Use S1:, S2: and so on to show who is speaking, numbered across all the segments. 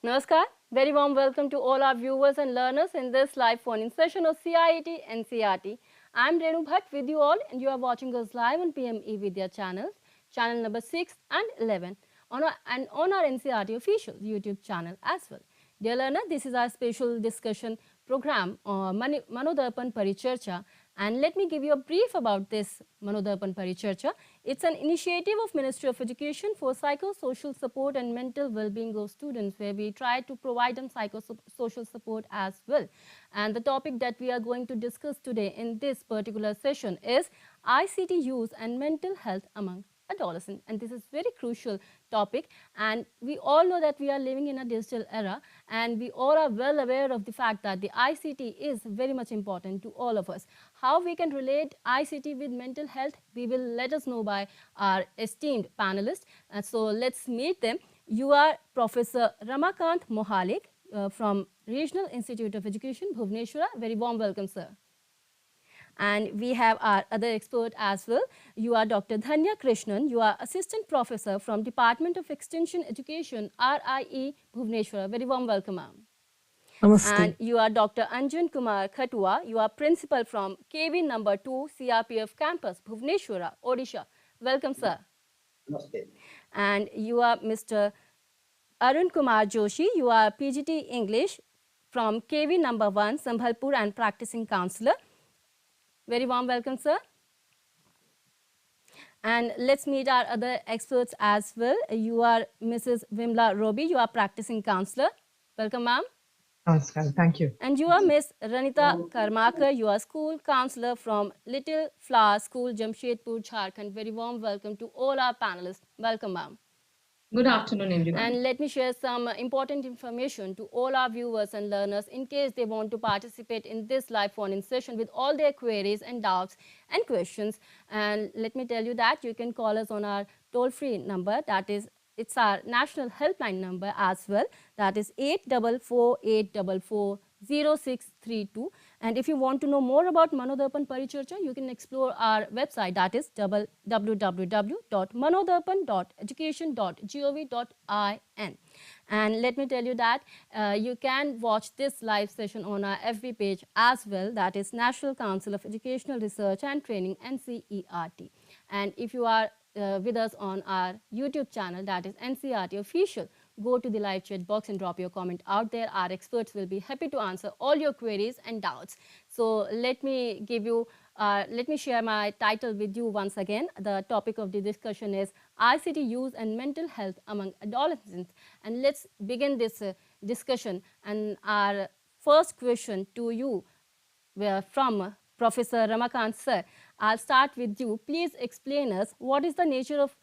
S1: Namaskar. Very warm welcome to all our viewers and learners in this live phone-in session of CIET and CRT. I'm Renu Bhatt with you all, and you are watching us live on PMeVIDYA channels, channel number 6 and 11, on our NCRT official YouTube channel as well. Dear learner, this is our special discussion program on MANODARPAN Paricharcha, and let me give you a brief about this MANODARPAN Paricharcha. It's an initiative of Ministry of Education for psychosocial support and mental well-being of students, where we try to provide them psychosocial support as well. And the topic that we are going to discuss today in this particular session is ICT use and mental health among adolescent, and this is very crucial topic, and we all know that we are living in a digital era, and we all are well aware of the fact that the ICT is very much important to all of us. How we can relate ICT with mental health, we will let us know by our esteemed panelists, and so let's meet them. You are Professor Ramakanta Mohalik from Regional Institute of Education, Bhubaneswar. Very warm welcome, sir. And we have our other expert as well. You are Dr. Dhanya Krishnan. You are Assistant Professor from Department of Extension Education, RIE, Bhubaneswar. Very warm welcome, ma'am.
S2: Namaste.
S1: And you are Dr. Anjan Kumar Khatua. You are Principal from KV number 2 CRPF Campus, Bhubaneswar, Odisha. Welcome, sir.
S3: Namaste.
S1: And you are Mr. Arun Kumar Joshi. You are PGT English from KV number 1, Sambalpur, and practicing counselor. Very warm welcome, sir. And let's meet our other experts as well. You are Mrs. Vimala Roby. You are practicing counselor. Welcome, ma'am.
S2: Namaskar. Thank you.
S1: And you are Miss Ranita Karmakar. You are school counselor from Little Flower School, Jamshedpur, Jharkhand. Very warm welcome to all our panelists. Welcome, ma'am.
S4: Good afternoon, everyone.
S1: And let me share some important information to all our viewers and learners in case they want to participate in this live phone-in session with all their queries and doubts and questions. And let me tell you that you can call us on our toll-free number, that is, it's our national helpline number as well, that is 844-844-0632. And if you want to know more about MANODARPAN Paricharcha, you can explore our website, that is www.manodarpan.education.gov.in. And let me tell you that you can watch this live session on our FB page as well, that is National Council of Educational Research and Training, NCERT. And if you are with us on our YouTube channel, that is NCRT Official, go to the live chat box and drop your comment out there. Our experts will be happy to answer all your queries and doubts. So let me give you, let me share my title with you once again. The topic of the discussion is ICT use and mental health among adolescents. And let's begin this discussion. And our first question to you from Professor Ramakanta, sir. I'll start with you. Please explain us what is the nature of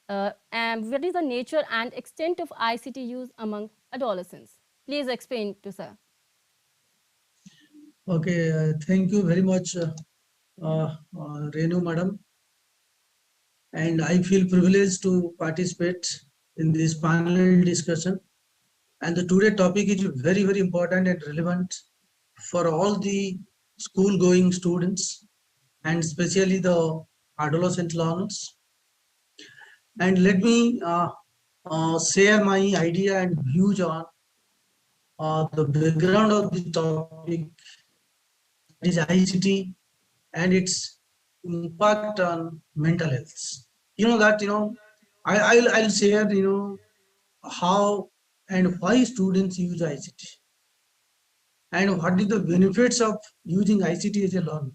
S1: what is the nature and extent of ICT use among adolescents? Please explain to sir.
S3: Okay, thank you very much, Renu madam. And I feel privileged to participate in this panel discussion. And the today topic is very, very important and relevant for all the school-going students, and especially the adolescent learners. And let me share my idea and views on the background of the topic, that is ICT and its impact on mental health. I'll share, how and why students use ICT and what is the benefits of using ICT as a learner.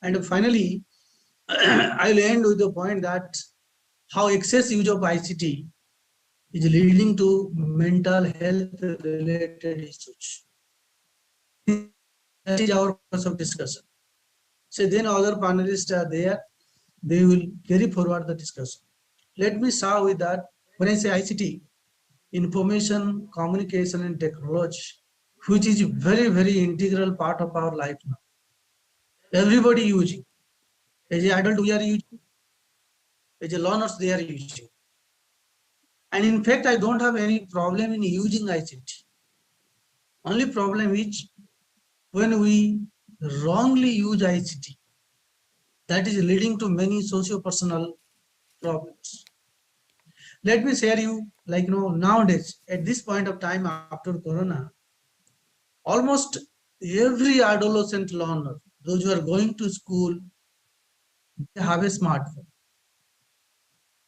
S3: And finally, I'll end with the point that how excess use of ICT is leading to mental health related issues. That is our purpose of discussion. So then other panelists are there, they will carry forward the discussion. Let me start with that. When I say ICT, information, communication and technology, which is a very, very integral part of our life now. Everybody using. As an adult, we are using. As a learners, they are using. And in fact, I don't have any problem in using ICT. Only problem is when we wrongly use ICT, that is leading to many socio-personal problems. Let me share you, like, nowadays, at this point of time after Corona, almost every adolescent learner, those who are going to school, they have a smartphone.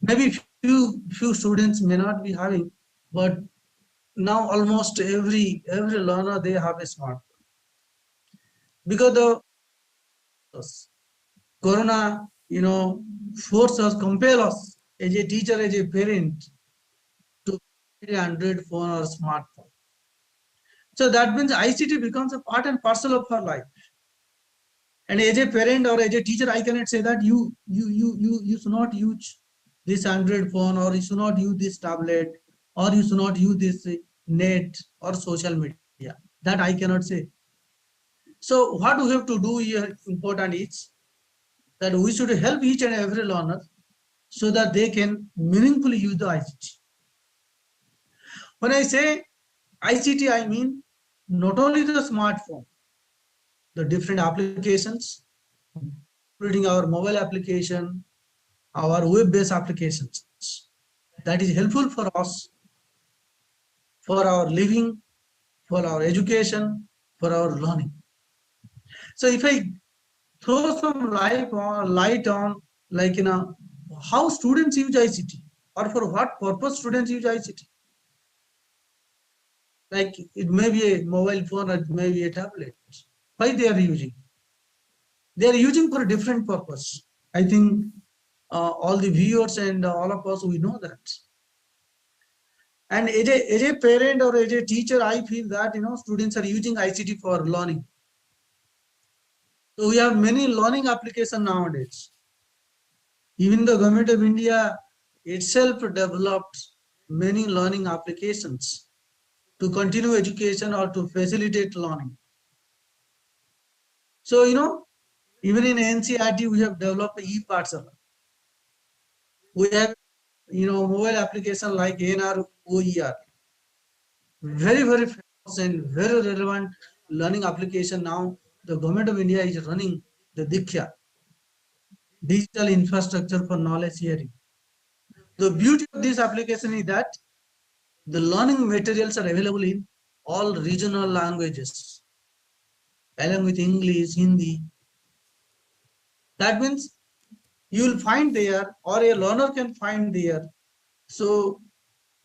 S3: Maybe few students may not be having, but now almost every learner, they have a smartphone. Because the Corona, force us, compel us as a teacher, as a parent, to get an Android phone or smartphone. So that means ICT becomes a part and parcel of her life. And as a parent or as a teacher, I cannot say that you should not use this Android phone, or you should not use this tablet, or you should not use this net or social media. That I cannot say. So what we have to do here important is that we should help each and every learner so that they can meaningfully use the ICT. When I say ICT, I mean not only the smartphone, the different applications, including our mobile application, our web-based applications, that is helpful for us, for our living, for our education, for our learning. So if I throw some light on, like, how students use ICT, or for what purpose students use ICT. Like, it may be a mobile phone, or it may be a tablet. Why they are using? They are using for a different purpose. I think all the viewers and all of us, we know that. And as a parent or as a teacher, I feel that students are using ICT for learning. So we have many learning applications nowadays. Even the government of India itself developed many learning applications to continue education or to facilitate learning. So even in NCRT, we have developed e-Pathshala. We have mobile application like NROER. Very, very famous and very relevant learning application. Now the government of India is running the Diksha, digital infrastructure for knowledge sharing. The beauty of this application is that the learning materials are available in all regional languages, along with English, Hindi. That means you will find there, or a learner can find there. So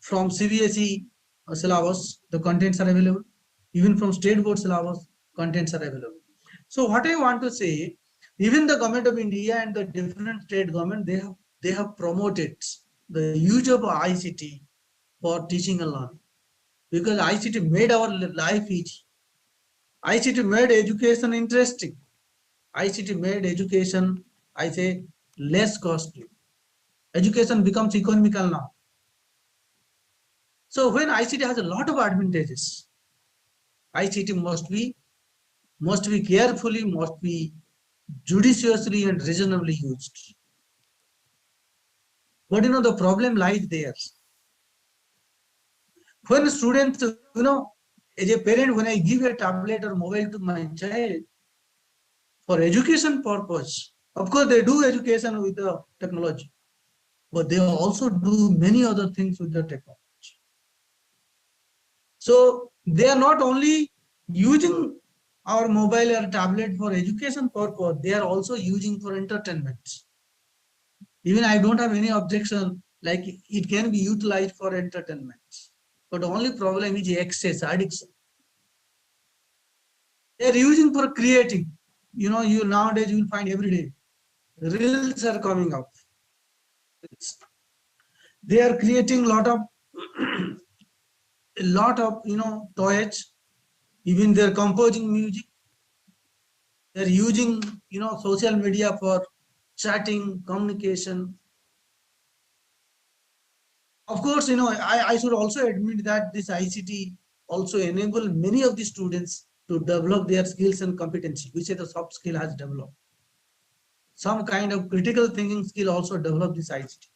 S3: from CBSE syllabus, the contents are available. Even from state board syllabus, contents are available. So what I want to say, even the government of India and the different state government, they have promoted the use of ICT for teaching and learning, because ICT made our life easy. ICT made education interesting. ICT made education, I say, less costly. Education becomes economical now. So when ICT has a lot of advantages, ICT must be carefully, must be judiciously and reasonably used. But the problem lies there. When students, as a parent, when I give a tablet or mobile to my child for education purpose, of course they do education with the technology, but they also do many other things with the technology. So they are not only using our mobile or tablet for education purpose, they are also using for entertainment. Even I don't have any objection, like it can be utilized for entertainment. But the only problem is excess, addiction. They are using for creating. Nowadays you will find every day reels are coming up. They are creating a lot of toys. Even they are composing music. They are using social media for chatting, communication. Of course, I should also admit that this ICT also enable many of the students to develop their skills and competency, which the soft skill has developed. Some kind of critical thinking skill also develop this ICT.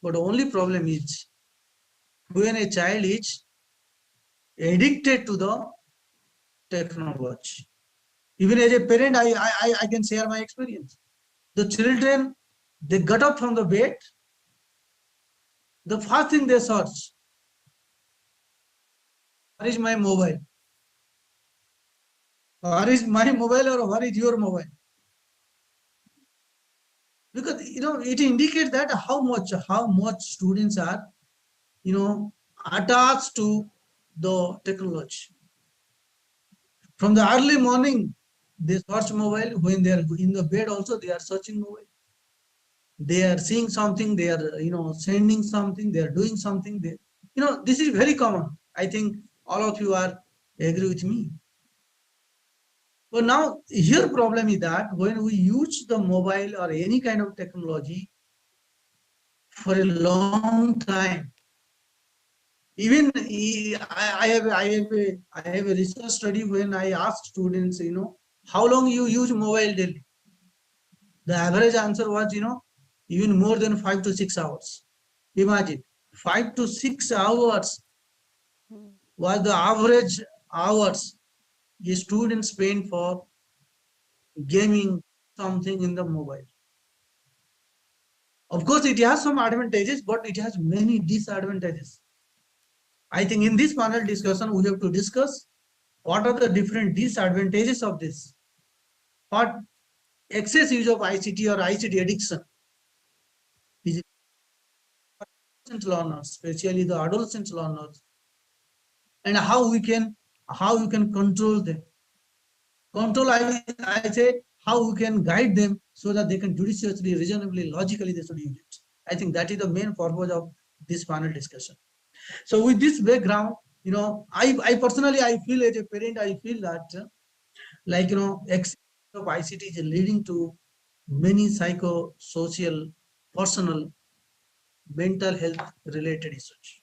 S3: But the only problem is when a child is addicted to the technology. Even as a parent, I can share my experience. The children, they got up from the bed, the first thing they search, where is my mobile? Where is my mobile or where is your mobile? Because it indicates that how much students are attached to the technology. From the early morning, they search mobile. When they are in the bed also, they are searching mobile. They are seeing something, they are sending something, they are doing something. This is very common. I think all of you are agree with me. But now here problem is that when we use the mobile or any kind of technology for a long time, even I have a research study when I asked students, how long you use mobile daily? The average answer was, even more than 5 to 6 hours. Imagine 5 to 6 hours was the average hours a student spent for gaming something in the mobile. Of course, it has some advantages, but it has many disadvantages. I think in this panel discussion, we have to discuss what are the different disadvantages of this. What excess use of ICT or ICT addiction is adolescent learners, especially the adolescent learners, and how you can control them. Control, I say, how we can guide them so that they can judiciously, reasonably, logically they should use it. I think that is the main purpose of this panel discussion. So with this background, I personally, I feel as a parent, I feel that excess of ICT is leading to many psychosocial, personal, mental health related issues.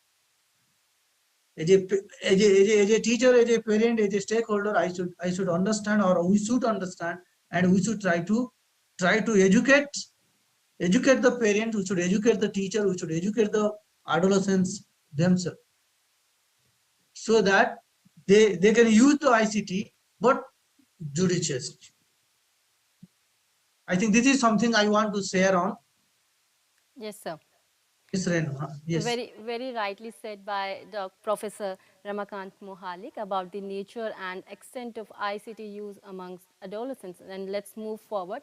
S3: As a teacher, as a parent, as a stakeholder, I should understand, or we should understand, and we should try to educate the parent, we should educate the teacher, we should educate the adolescents themselves, so that they can use the ICT, but judiciously. I think this is something I want to share on.
S1: Yes, sir.
S3: Yes.
S1: Very rightly said by Professor Ramakant Mohalik about the nature and extent of ICT use amongst adolescents. And let's move forward.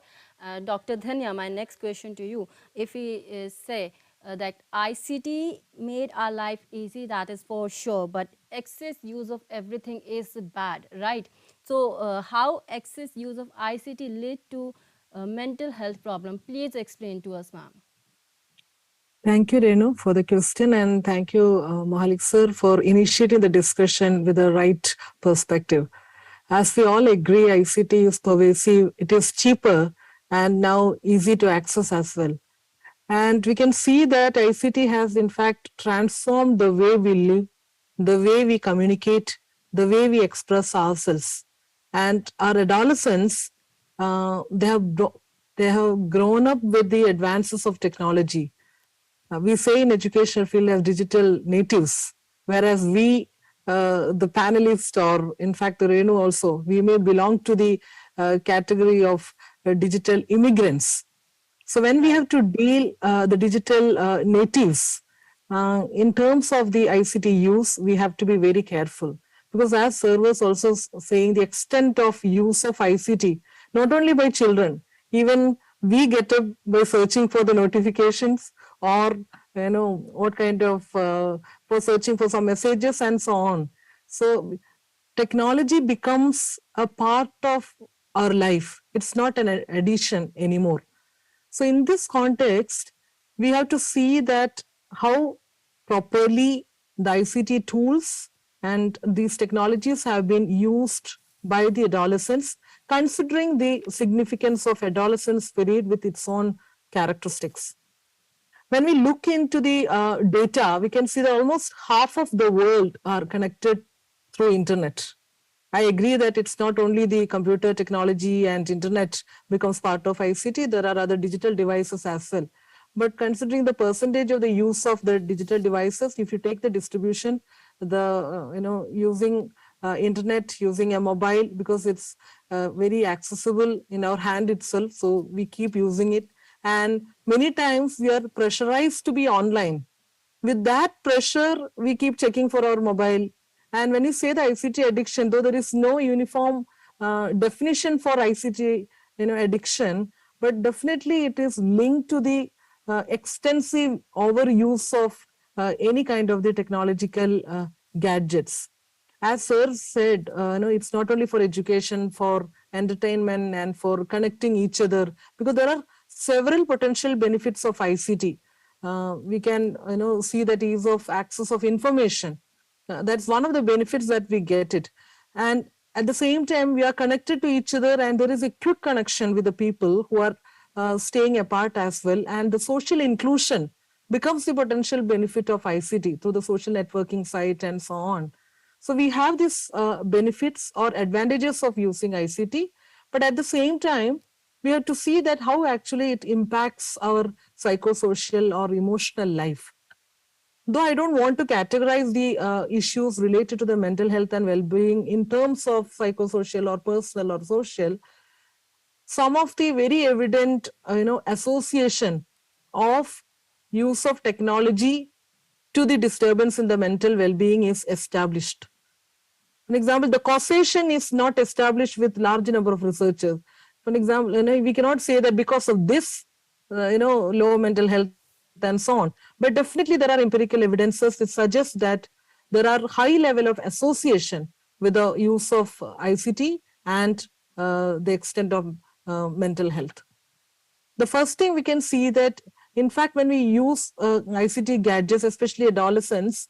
S1: Dr. Dhanya, my next question to you. If we say that ICT made our life easy, that is for sure, but excess use of everything is bad, right? So how excess use of ICT lead to mental health problem? Please explain to us, ma'am.
S2: Thank you, Renu, for the question, and thank you, Mohalik sir, for initiating the discussion with the right perspective. As we all agree, ICT is pervasive, it is cheaper, and now easy to access as well. And we can see that ICT has in fact transformed the way we live, the way we communicate, the way we express ourselves. And our adolescents, they have grown up with the advances of technology. We say in educational field as digital natives, whereas we, the panelists, or in fact the Renu also, we may belong to the category of digital immigrants. So when we have to deal the digital natives, in terms of the ICT use, we have to be very careful. Because as sir was also saying, the extent of use of ICT, not only by children, even we get up by searching for the notifications, or what kind of for searching for some messages and so on. So technology becomes a part of our life. It's not an addition anymore. So in this context, we have to see that how properly the ICT tools and these technologies have been used by the adolescents, considering the significance of adolescence period with its own characteristics. When we look into the data, we can see that almost half of the world are connected through internet. I agree that it's not only the computer technology and internet becomes part of ICT, there are other digital devices as well. But considering the percentage of the use of the digital devices, if you take the distribution, using internet, using a mobile, because it's very accessible in our hand itself, so we keep using it. And many times we are pressurized to be online. With that pressure, we keep checking for our mobile. And when you say the ICT addiction, though there is no uniform definition for ICT, addiction, but definitely it is linked to the extensive overuse of any kind of the technological gadgets. As sir said, it's not only for education, for entertainment and for connecting each other, because there are several potential benefits of ICT. We can, see that ease of access of information. That's one of the benefits that we get it. And at the same time, we are connected to each other, and there is a quick connection with the people who are staying apart as well. And the social inclusion becomes the potential benefit of ICT through the social networking site and so on. So we have these benefits or advantages of using ICT, but at the same time, we have to see that how actually it impacts our psychosocial or emotional life. Though I don't want to categorize the issues related to the mental health and well-being in terms of psychosocial or personal or social, some of the very evident, association of use of technology to the disturbance in the mental well-being is established. For example, the causation is not established with large number of researchers. For example, we cannot say that because of this, low mental health and so on. But definitely there are empirical evidences that suggest that there are high level of association with the use of ICT and the extent of mental health. The first thing we can see that, in fact, when we use ICT gadgets, especially adolescents,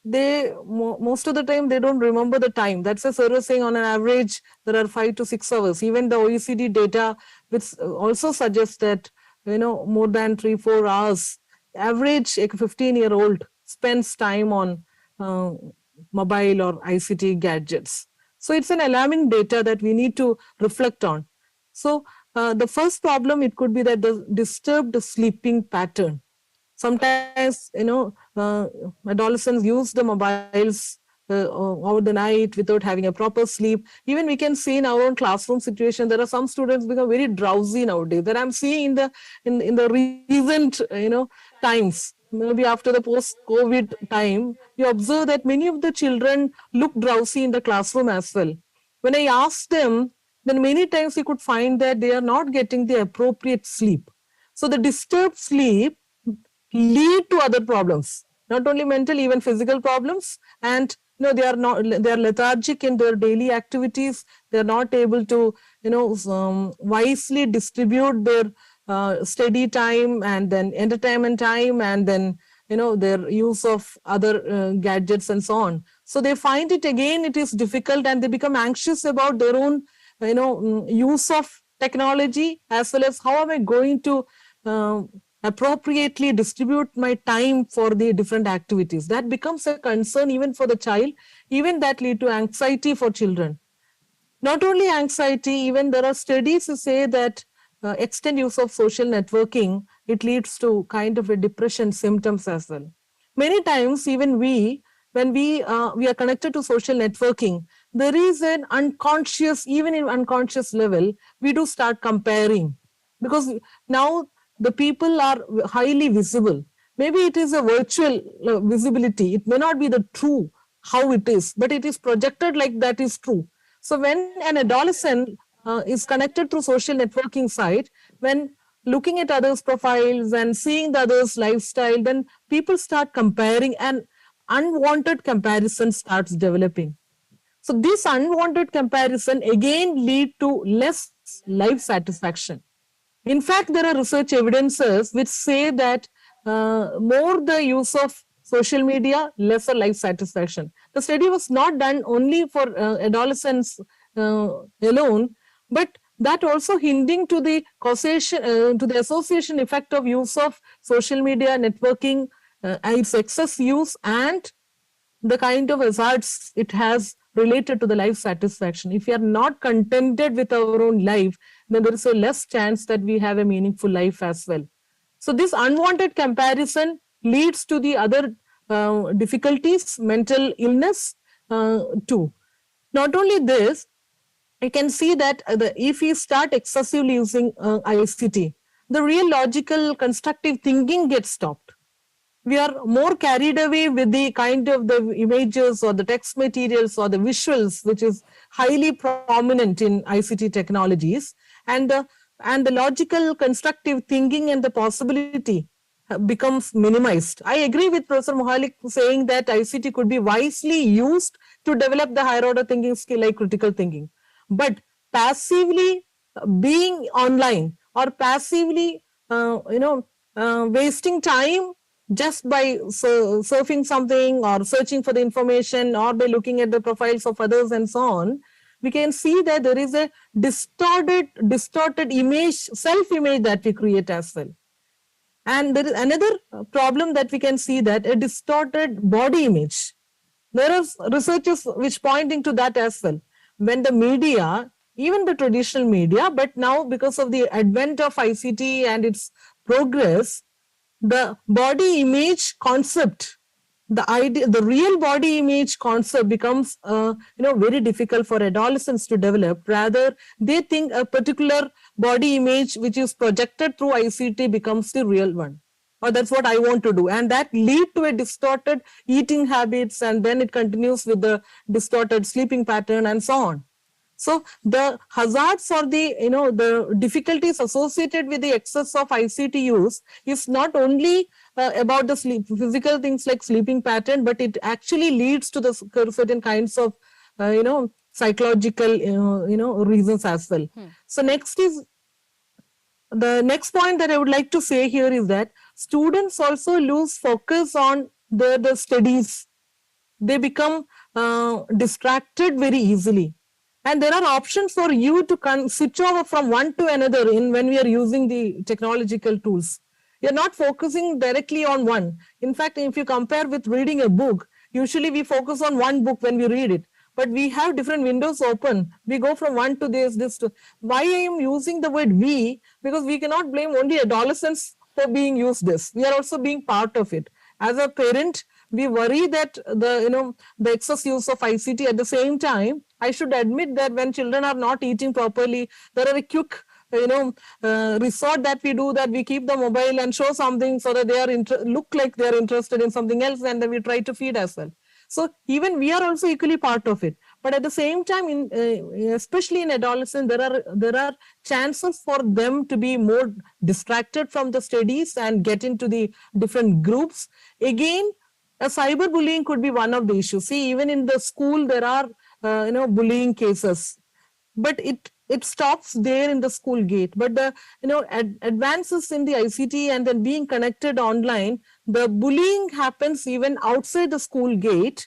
S2: they most of the time they don't remember the time. That's a survey saying on an average there are 5 to 6 hours. Even the OECD data, which also suggests that more than 3-4 hours, average a 15-year-old spends time on mobile or ICT gadgets. So it's an alarming data that we need to reflect on. So the first problem, it could be that the disturbed sleeping pattern. Sometimes, adolescents use the mobiles over the night without having a proper sleep. Even we can see in our own classroom situation, there are some students become very drowsy nowadays. That I'm seeing in the recent, times, maybe after the post-COVID time, you observe that many of the children look drowsy in the classroom as well. When I asked them, then many times you could find that they are not getting the appropriate sleep. So the disturbed sleep lead to other problems, not only mental, even physical problems. And they are lethargic in their daily activities. They are not able to wisely distribute their study time and then entertainment time and then their use of other gadgets and so on. So they find it is difficult, and they become anxious about their own use of technology, as well as how am I going to appropriately distribute my time for the different activities. That becomes a concern even for the child. Even that lead to anxiety for children. Not only anxiety, even there are studies to say that extended use of social networking, it leads to kind of a depression symptoms as well. Many times, even when we are connected to social networking, there is an unconscious, even in unconscious level, we do start comparing, because now the people are highly visible. Maybe it is a virtual visibility. It may not be the true how it is, but it is projected like that is true. So when an adolescent is connected through social networking site, when looking at others' profiles and seeing the others' lifestyle, then people start comparing, and unwanted comparison starts developing. So this unwanted comparison again lead to less life satisfaction. In fact, there are research evidences which say that more the use of social media, lesser life satisfaction. The study was not done only for adolescents alone, but that also hinting to the causation, to the association effect of use of social media, networking, its excess use, and the kind of hazards it has related to the life satisfaction. If we are not contented with our own life, then there is a less chance that we have a meaningful life as well. So this unwanted comparison leads to the other difficulties, mental illness too. Not only this, I can see that if we start excessively using ICT, the real logical constructive thinking gets stopped. we are more carried away with the kind of the images or the text materials or the visuals, which is highly prominent in ICT technologies, and the logical constructive thinking and the possibility becomes minimized. I agree with Professor Mohalik saying that ICT could be wisely used to develop the higher order thinking skill like critical thinking. But passively being online or passively, wasting time just by surfing something or searching for the information or by looking at the profiles of others and so on, we can see that there is a distorted image, self-image that we create as well. And there is another problem that we can see, that a distorted body image. There is researches which pointing to that as well. When the media, even the traditional media, but now because of the advent of ICT and its progress, the body image concept, the idea, the real body image concept becomes very difficult for adolescents to develop. Rather, they think a particular body image which is projected through ICT becomes the real one, or that's what I want to do, and that lead to a distorted eating habits, and then it continues with the distorted sleeping pattern and so on. So the hazards or the difficulties associated with the excess of ICT use is not only about the physical things like sleeping pattern, but it actually leads to the certain kinds of psychological reasons as well. So the next point that I would like to say here is that students also lose focus on the studies. They become distracted very easily. And there are options for you to switch over from one to another when we are using the technological tools. You're not focusing directly on one. In fact, if you compare with reading a book, usually we focus on one book when we read it. But we have different windows open. We go from one to this to. Why I am using the word we? Because we cannot blame only adolescents for being used this. We are also being part of it. As a parent, we worry that the excess use of ICT. At the same time, I should admit that when children are not eating properly, there are a quick resort that we do, that we keep the mobile and show something so that they are look like they are interested in something else, and then we try to feed as well. So even we are also equally part of it. But at the same time, especially in adolescence, there are chances for them to be more distracted from the studies and get into the different groups. Again, a cyberbullying could be one of the issues. See, even in the school, there are bullying cases, but it stops there in the school gate. But the advances in the ICT and then being connected online, the bullying happens even outside the school gate,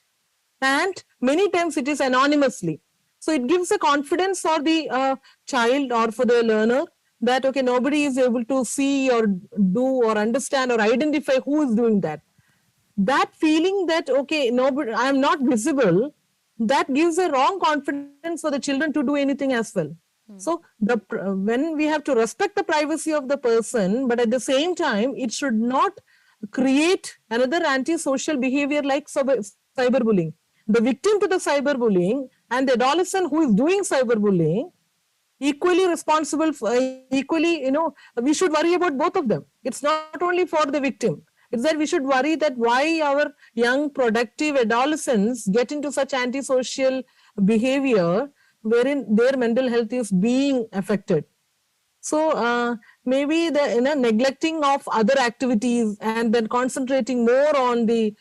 S2: and many times it is anonymously. So it gives a confidence for the child or for the learner that okay, nobody is able to see or do or understand or identify who is doing that. That feeling that okay, nobody, I am not visible, that gives a wrong confidence for the children to do anything as well. So when we have to respect the privacy of the person, but at the same time, it should not create another antisocial behavior like cyberbullying. The victim to the cyberbullying and the adolescent who is doing cyberbullying, equally responsible, we should worry about both of them. It's not only for the victim. It's that we should worry that why our young productive adolescents get into such antisocial behavior wherein their mental health is being affected. So maybe the neglecting of other activities and then concentrating more on the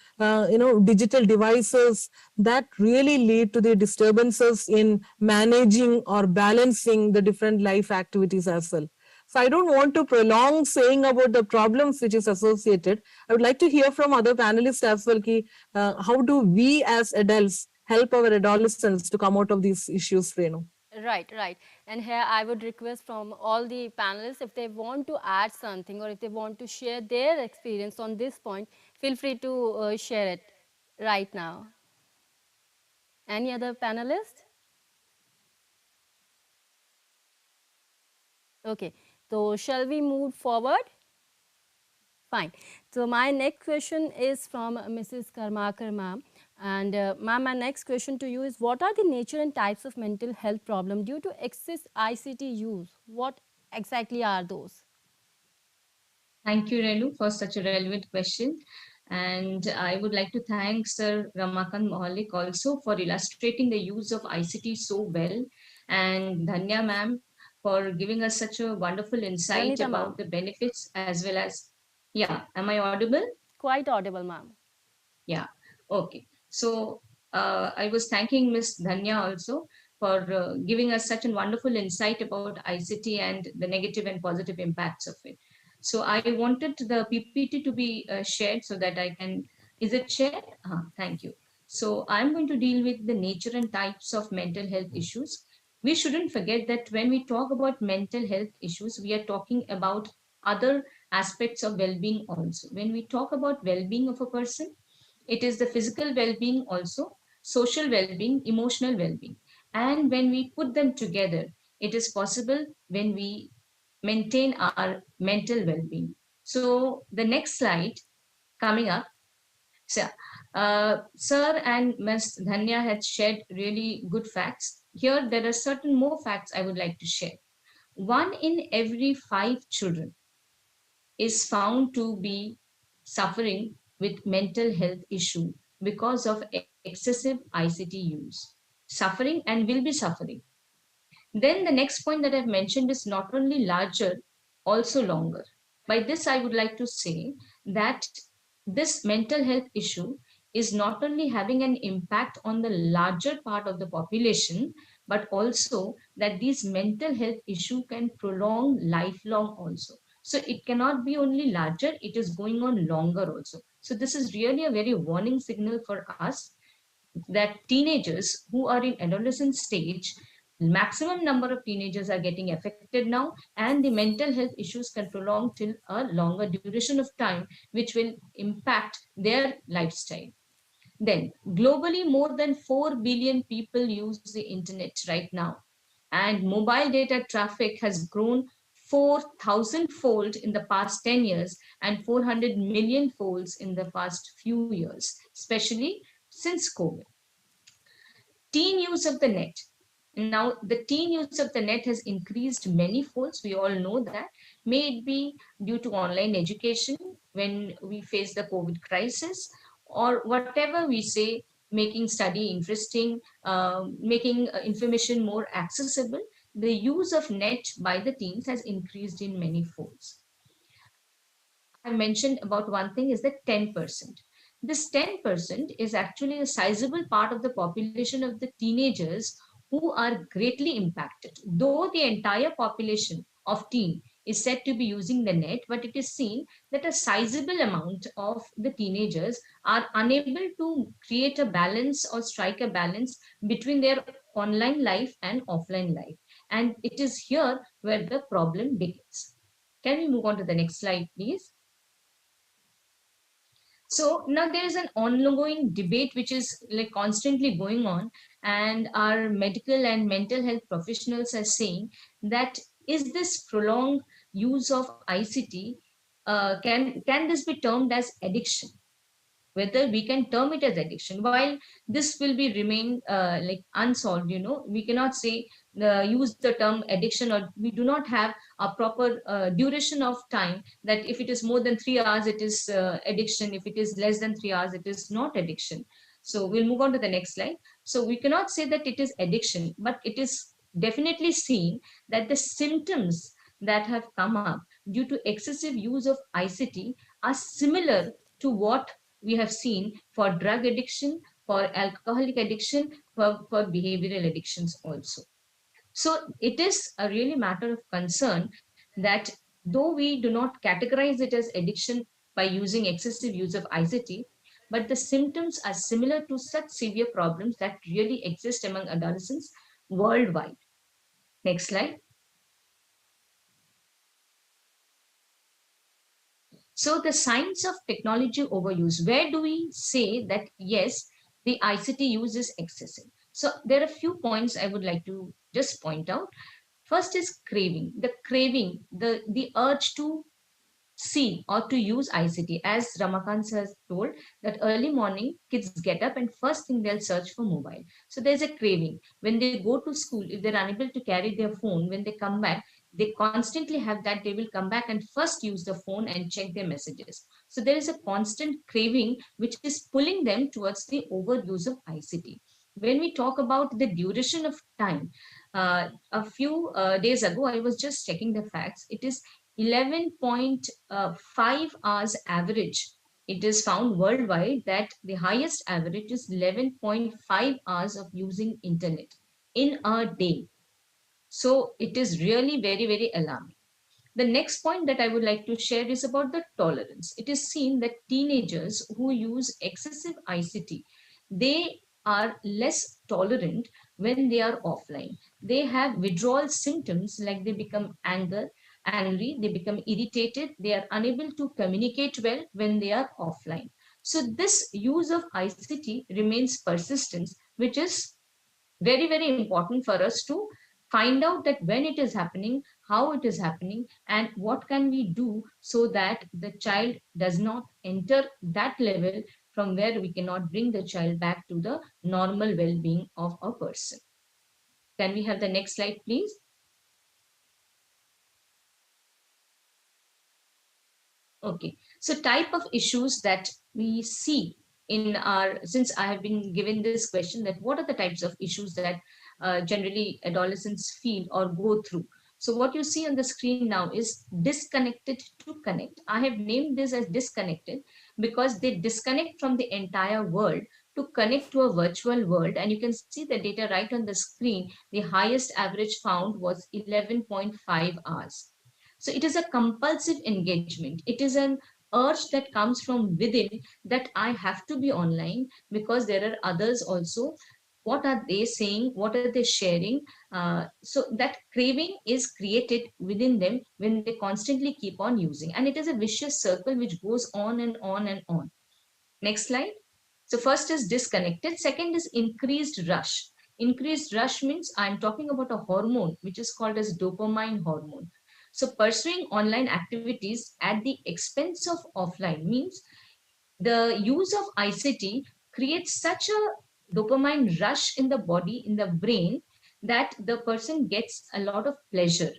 S2: digital devices, that really lead to the disturbances in managing or balancing the different life activities as well. So I don't want to prolong saying about the problems which is associated. I would like to hear from other panelists as well. How do we as adults help our adolescents to come out of these issues, Renu?
S1: Right. And here I would request from all the panelists, if they want to add something or if they want to share their experience on this point, feel free to share it right now. Any other panelist? Okay, so shall we move forward? Fine. So my next question is from Mrs. Karmakar ma'am. And ma'am, my next question to you is, what are the nature and types of mental health problem due to excess ICT use? What exactly are those?
S4: Thank you, Renu, for such a relevant question. And I would like to thank Sir Ramakant Mohalik also for illustrating the use of ICT so well, and Dhanya ma'am for giving us such a wonderful insight
S1: Ranita
S4: about
S1: ma'am.
S4: the benefits as well as, yeah, am I audible?
S1: Quite audible, ma'am.
S4: Yeah, okay. So I was thanking Miss Dhanya also for giving us such a wonderful insight about ICT and the negative and positive impacts of it. So I wanted the PPT to be shared so that I can, is it shared? Thank you. So I'm going to deal with the nature and types of mental health issues. We shouldn't forget that when we talk about mental health issues, we are talking about other aspects of well-being also. When we talk about well-being of a person, it is the physical well-being also, social well-being, emotional well-being. And when we put them together, it is possible when we maintain our mental well-being. So the next slide coming up. So, Sir and Ms. Dhanya had shared really good facts. Here, there are certain more facts I would like to share. 1 in every 5 children is found to be suffering with mental health issue because of excessive ICT use, suffering and will be suffering. Then the next point that I've mentioned is not only larger, also longer. By this, I would like to say that this mental health issue is not only having an impact on the larger part of the population, but also that these mental health issue can prolong lifelong also. So it cannot be only larger, it is going on longer also. So this is really a very warning signal for us that teenagers who are in adolescent stage, maximum number of teenagers are getting affected now, and the mental health issues can prolong till a longer duration of time, which will impact their lifestyle. Then globally, more than 4 billion people use the internet right now, and mobile data traffic has grown 4,000 fold in the past 10 years and 400 million folds in the past few years, especially since COVID. Teen use of the net. Now, the teen use of the net has increased many folds. We all know that. May it be due to online education when we face the COVID crisis, or whatever we say, making study interesting, making information more accessible. The use of net by the teens has increased in many folds. I mentioned about one thing is that 10%. This 10% is actually a sizable part of the population of the teenagers who are greatly impacted. Though the entire population of teen is said to be using the net, but it is seen that a sizable amount of the teenagers are unable to create a balance or strike a balance between their online life and offline life. And it is here where the problem begins. Can we move on to the next slide, please? So now there is an ongoing debate which is like constantly going on, and our medical and mental health professionals are saying that is this prolonged use of ICT, can this be termed as addiction? Whether we can term it as addiction, while this will be remain like unsolved, we cannot say use the term addiction, or we do not have a proper duration of time that if it is more than 3 hours it is addiction, if it is less than 3 hours it is not addiction. So we'll move on to the next slide. So we cannot say that it is addiction, but it is definitely seen that the symptoms that have come up due to excessive use of ICT are similar to what we have seen for drug addiction, for alcoholic addiction, for behavioral addictions also. So it is a really matter of concern that though we do not categorize it as addiction by using excessive use of ICT, but the symptoms are similar to such severe problems that really exist among adolescents worldwide. Next slide. So the signs of technology overuse, where do we say that yes, the ICT use is excessive? So there are a few points I would like to just point out. First is craving. The craving, the urge to see or to use ICT. As Ramakanta has told, that early morning kids get up and first thing they'll search for mobile. So there's a craving. When they go to school, if they're unable to carry their phone, when they come back, they constantly have that, they will come back and first use the phone and check their messages. So there is a constant craving which is pulling them towards the overuse of ICT. When we talk about the duration of time, a few days ago, I was just checking the facts. It is 11.5 hours average. It is found worldwide that the highest average is 11.5 hours of using internet in a day. So it is really very, very alarming. The next point that I would like to share is about the tolerance. It is seen that teenagers who use excessive ICT, they are less tolerant when they are offline. They have withdrawal symptoms like they become angry, they become irritated, they are unable to communicate well when they are offline. So this use of ICT remains persistent, which is very, very important for us to find out that when it is happening, how it is happening, and what can we do so that the child does not enter that level from where we cannot bring the child back to the normal well-being of a person. Can we have the next slide, please? Okay, so type of issues that we see in our, since I have been given this question, that what are the types of issues that generally adolescents feel or go through. So what you see on the screen now is disconnected to connect. I have named this as disconnected because they disconnect from the entire world to connect to a virtual world. And you can see the data right on the screen. The highest average found was 11.5 hours. So it is a compulsive engagement. It is an urge that comes from within that I have to be online because there are others also. What are they saying? What are they sharing? So that craving is created within them when they constantly keep on using. And it is a vicious circle which goes on and on and on. Next slide. So first is disconnected. Second is increased rush. Increased rush means I'm talking about a hormone which is called as dopamine hormone. So pursuing online activities at the expense of offline means the use of ICT creates such a dopamine rush in the body, in the brain, that the person gets a lot of pleasure.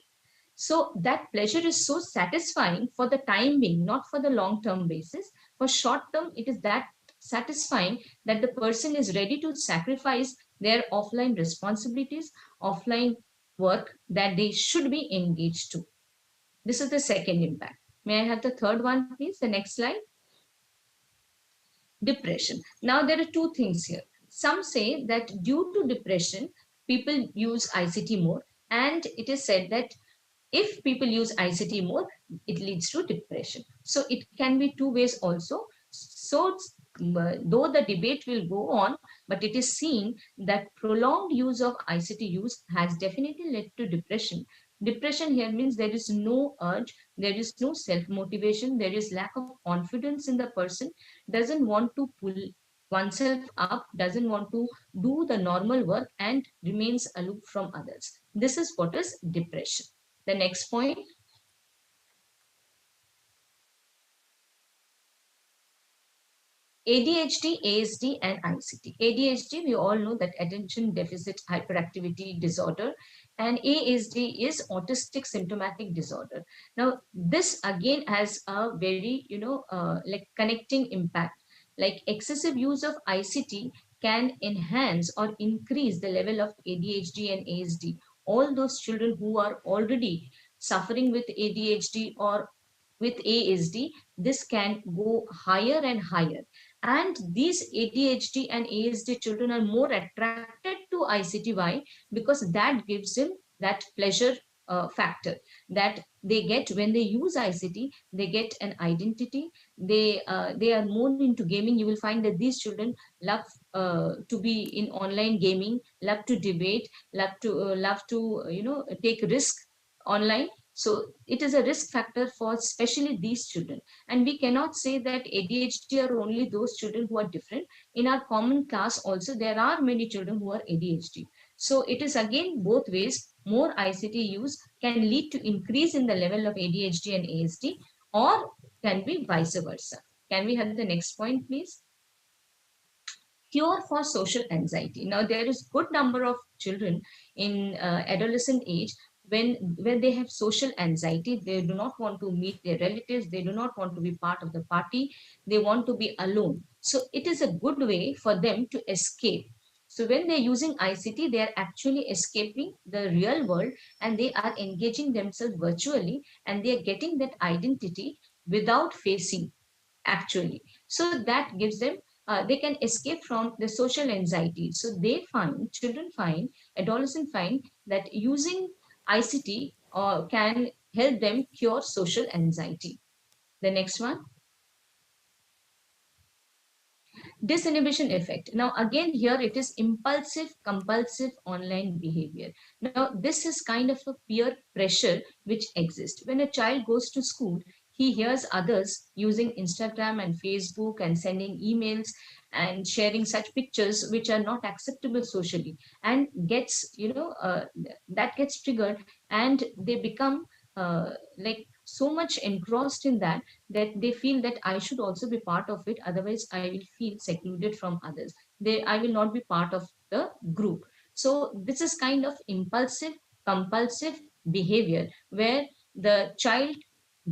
S4: So that pleasure is so satisfying for the time being, not for the long-term basis. For short term, it is that satisfying that the person is ready to sacrifice their offline responsibilities, offline work that they should be engaged to. This is the second impact. May I have the third one, please? The next slide. Depression. Now, there are two things here. Some say that due to depression, people use ICT more. And it is said that if people use ICT more, it leads to depression. So it can be two ways also. So though the debate will go on, but it is seen that prolonged use of ICT use has definitely led to depression. Depression here means there is no urge, there is no self-motivation, there is lack of confidence in the person, doesn't want to pull oneself up, doesn't want to do the normal work and remains aloof from others. This is what is depression. The next point. ADHD, ASD, and ICT. ADHD, we all know that attention deficit hyperactivity disorder, and ASD is autistic symptomatic disorder. Now, this again has a very, like connecting impact. Like excessive use of ICT can enhance or increase the level of ADHD and ASD. All those children who are already suffering with ADHD or with ASD, this can go higher and higher. And these ADHD and ASD children are more attracted to ICT. Why? Because that gives them that pleasure factor that they get when they use ICT. They get an identity. They are more into gaming. You will find that these children love to be in online gaming, love to debate, love to take risk online. So it is a risk factor for especially these children. And we cannot say that ADHD are only those children who are different. In our common class also, there are many children who are ADHD. So it is again both ways. More ICT use can lead to increase in the level of ADHD and ASD, or can be vice versa. Can we have the next point, please? Cure for social anxiety. Now, there is good number of children in adolescent age when they have social anxiety, they do not want to meet their relatives, they do not want to be part of the party, they want to be alone. So it is a good way for them to escape. So when they're using ICT, they are actually escaping the real world and they are engaging themselves virtually, and they are getting that identity without facing actually. So that gives them, they can escape from the social anxiety. So they find, children find, adolescents find that using ICT can help them cure social anxiety. The next one, disinhibition effect. Now again here it is impulsive compulsive online behavior. Now this is kind of a peer pressure which exists when a child goes to school. He hears others using Instagram and Facebook and sending emails and sharing such pictures which are not acceptable socially, and gets, that gets triggered, and they become like so much engrossed in that, that they feel that I should also be part of it, otherwise I will feel secluded from others, I will not be part of the group. So this is kind of impulsive compulsive behavior where the child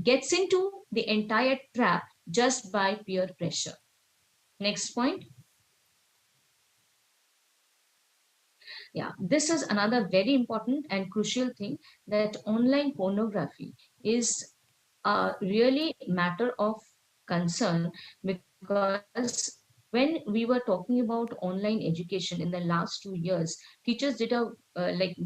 S4: gets into the entire trap just by peer pressure. Next point. Yeah, this is another very important and crucial thing, that online pornography is a really matter of concern, because when we were talking about online education in the last 2 years, teachers did a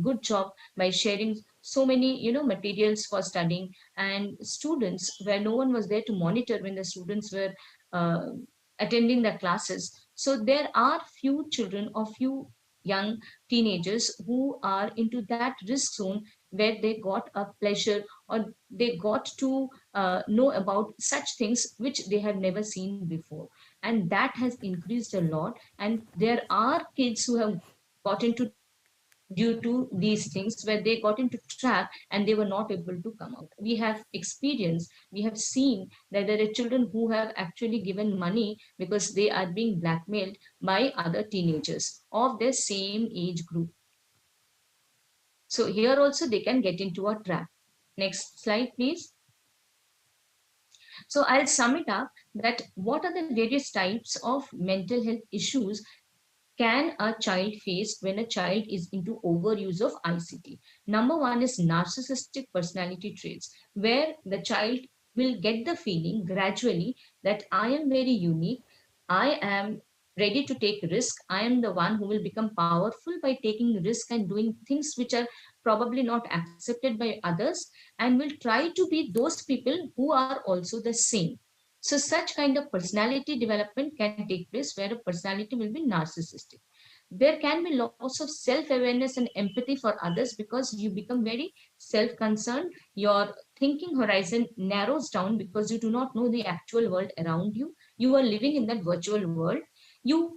S4: good job by sharing so many materials for studying, and students, where no one was there to monitor when the students were uh, attending the classes. So there are few children or few young teenagers who are into that risk zone, where they got a pleasure, or they got to know about such things which they have never seen before, and that has increased a lot. And there are kids who have got into trap due to these things, where they got into trap and they were not able to come out. We have experienced, we have seen that there are children who have actually given money because they are being blackmailed by other teenagers of their same age group. So here also they can get into a trap. Next slide, please. So I'll sum it up, that what are the various types of mental health issues can a child face when a child is into overuse of ICT? Number one is narcissistic personality traits, where the child will get the feeling gradually that I am very unique, I am ready to take risk, I am the one who will become powerful by taking risk and doing things which are probably not accepted by others, and will try to be those people who are also the same. So such kind of personality development can take place where a personality will be narcissistic. There can be loss of self-awareness and empathy for others, because you become very self-concerned. Your thinking horizon narrows down because you do not know the actual world around you. You are living in that virtual world. You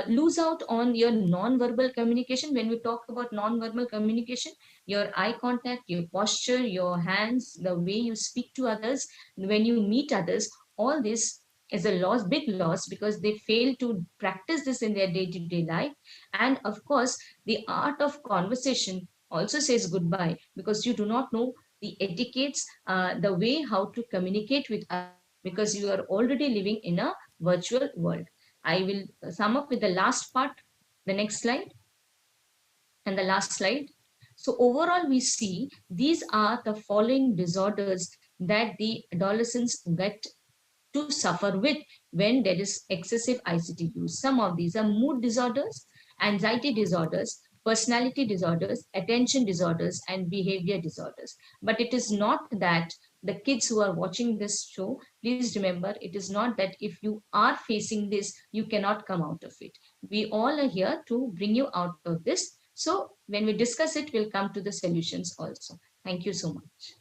S4: lose out on your non-verbal communication. When we talk about non-verbal communication, your eye contact, your posture, your hands, the way you speak to others, when you meet others, all this is a loss, big loss, because they fail to practice this in their day-to-day life. And of course, the art of conversation also says goodbye, because you do not know the etiquettes, the way how to communicate with others, because you are already living in a virtual world. I will sum up with the last part, the next slide, and the last slide. So overall, we see these are the following disorders that the adolescents get to suffer with when there is excessive ICT use. Some of these are mood disorders, anxiety disorders, personality disorders, attention disorders, and behavior disorders. But it is not that the kids who are watching this show, please remember, it is not that if you are facing this, you cannot come out of it. We all are here to bring you out of this. So when we discuss it, we'll come to the solutions also. Thank you so much.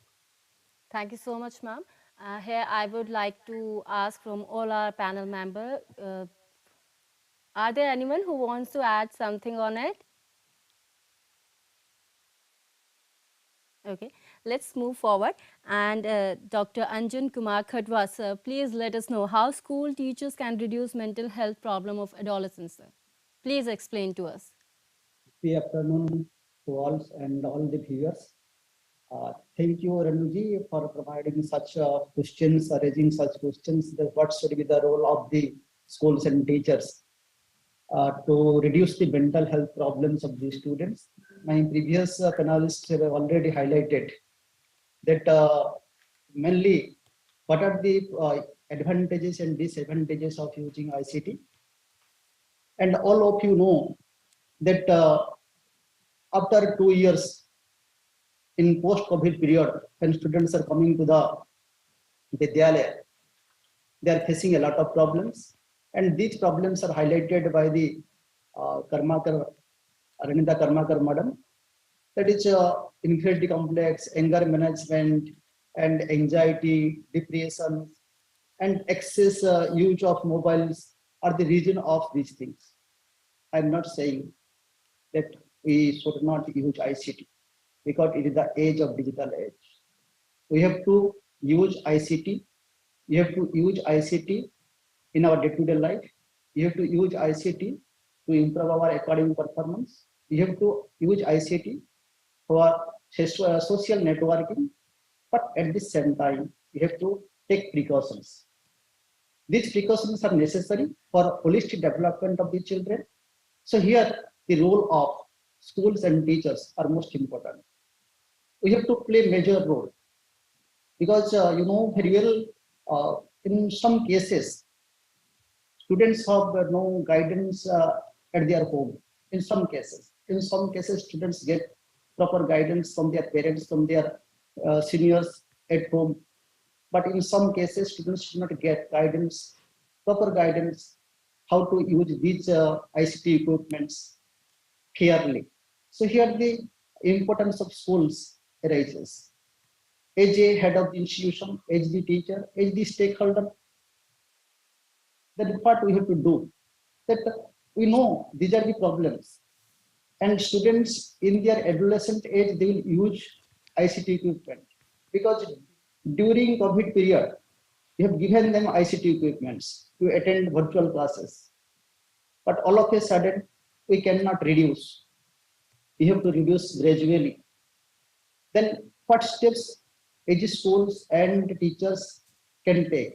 S1: Thank you so much, ma'am. Here, I would like to ask from all our panel members, are there anyone who wants to add something on it? Okay, let's move forward. And Dr. Anjan Kumar Khatua, sir, please let us know how school teachers can reduce mental health problem of adolescents, sir. Please explain to us.
S5: Good afternoon to all and all the viewers. Thank you, Ranuji, for providing such questions, raising such questions. What should be the role of the schools and teachers to reduce the mental health problems of the students? My previous panelists have already highlighted that mainly what are the advantages and disadvantages of using ICT. And all of you know that after 2 years in post-COVID period, when students are coming to the Vidyalaya, they are facing a lot of problems. And these problems are highlighted by the Karmakar, Ranita Karmakar madam. That is infinity complex, anger management, and anxiety, depression, and excess use of mobiles are the reason of these things. I'm not saying that we should not use ICT because it is the age of digital age. We have to use ICT. We have to use ICT in our day-to-day life. We have to use ICT to improve our academic performance. We have to use ICT for social networking, but at the same time, we have to take precautions. These precautions are necessary for holistic development of the children. So here, the role of schools and teachers are most important. We have to play major role because you know very well in some cases students have no guidance at their home. In some cases students get proper guidance from their parents, from their seniors at home. But in some cases, students do not get guidance, proper guidance, how to use these ICT equipments fairly. So here the importance of schools arises. As a head of the institution, as the teacher, as the stakeholder, that is what we have to do. That we know these are the problems. And students in their adolescent age, they will use ICT equipment. Because during COVID period, we have given them ICT equipments to attend virtual classes. But all of a sudden, we cannot reduce. We have to reduce gradually. Then what steps as schools and teachers can take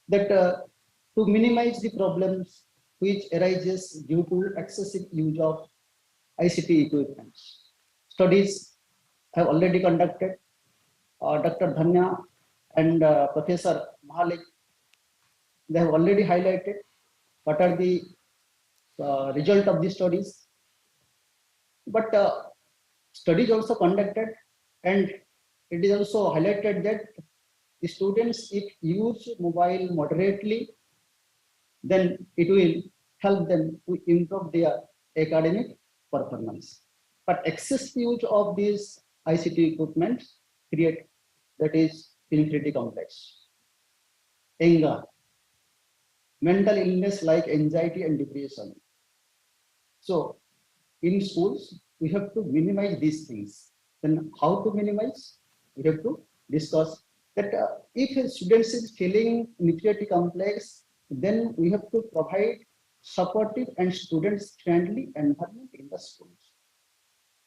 S5: that to minimize the problems which arises due to excessive use of ICT equipment. Studies have already conducted. Dr. Dhanya and Professor Mohalik, they have already highlighted what are the result of these studies. But studies also conducted, and it is also highlighted that the students, if use mobile moderately, then it will help them to improve their academic performance. But excess use of these ICT equipment create that is infinity complex, anger, mental illness like anxiety and depression. So in schools, we have to minimize these things. Then how to minimize? We have to discuss that if a student is feeling infinity complex, then we have to provide supportive and student-friendly environment in the schools.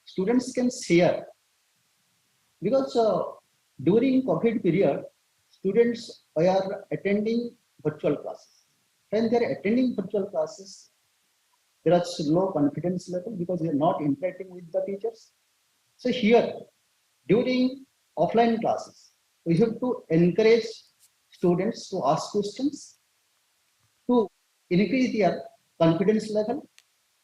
S5: Students can share because during COVID period, students are attending virtual classes. When they are attending virtual classes, there is low confidence level because they are not interacting with the teachers. So here, during offline classes, we have to encourage students to ask questions, to increase their confidence level,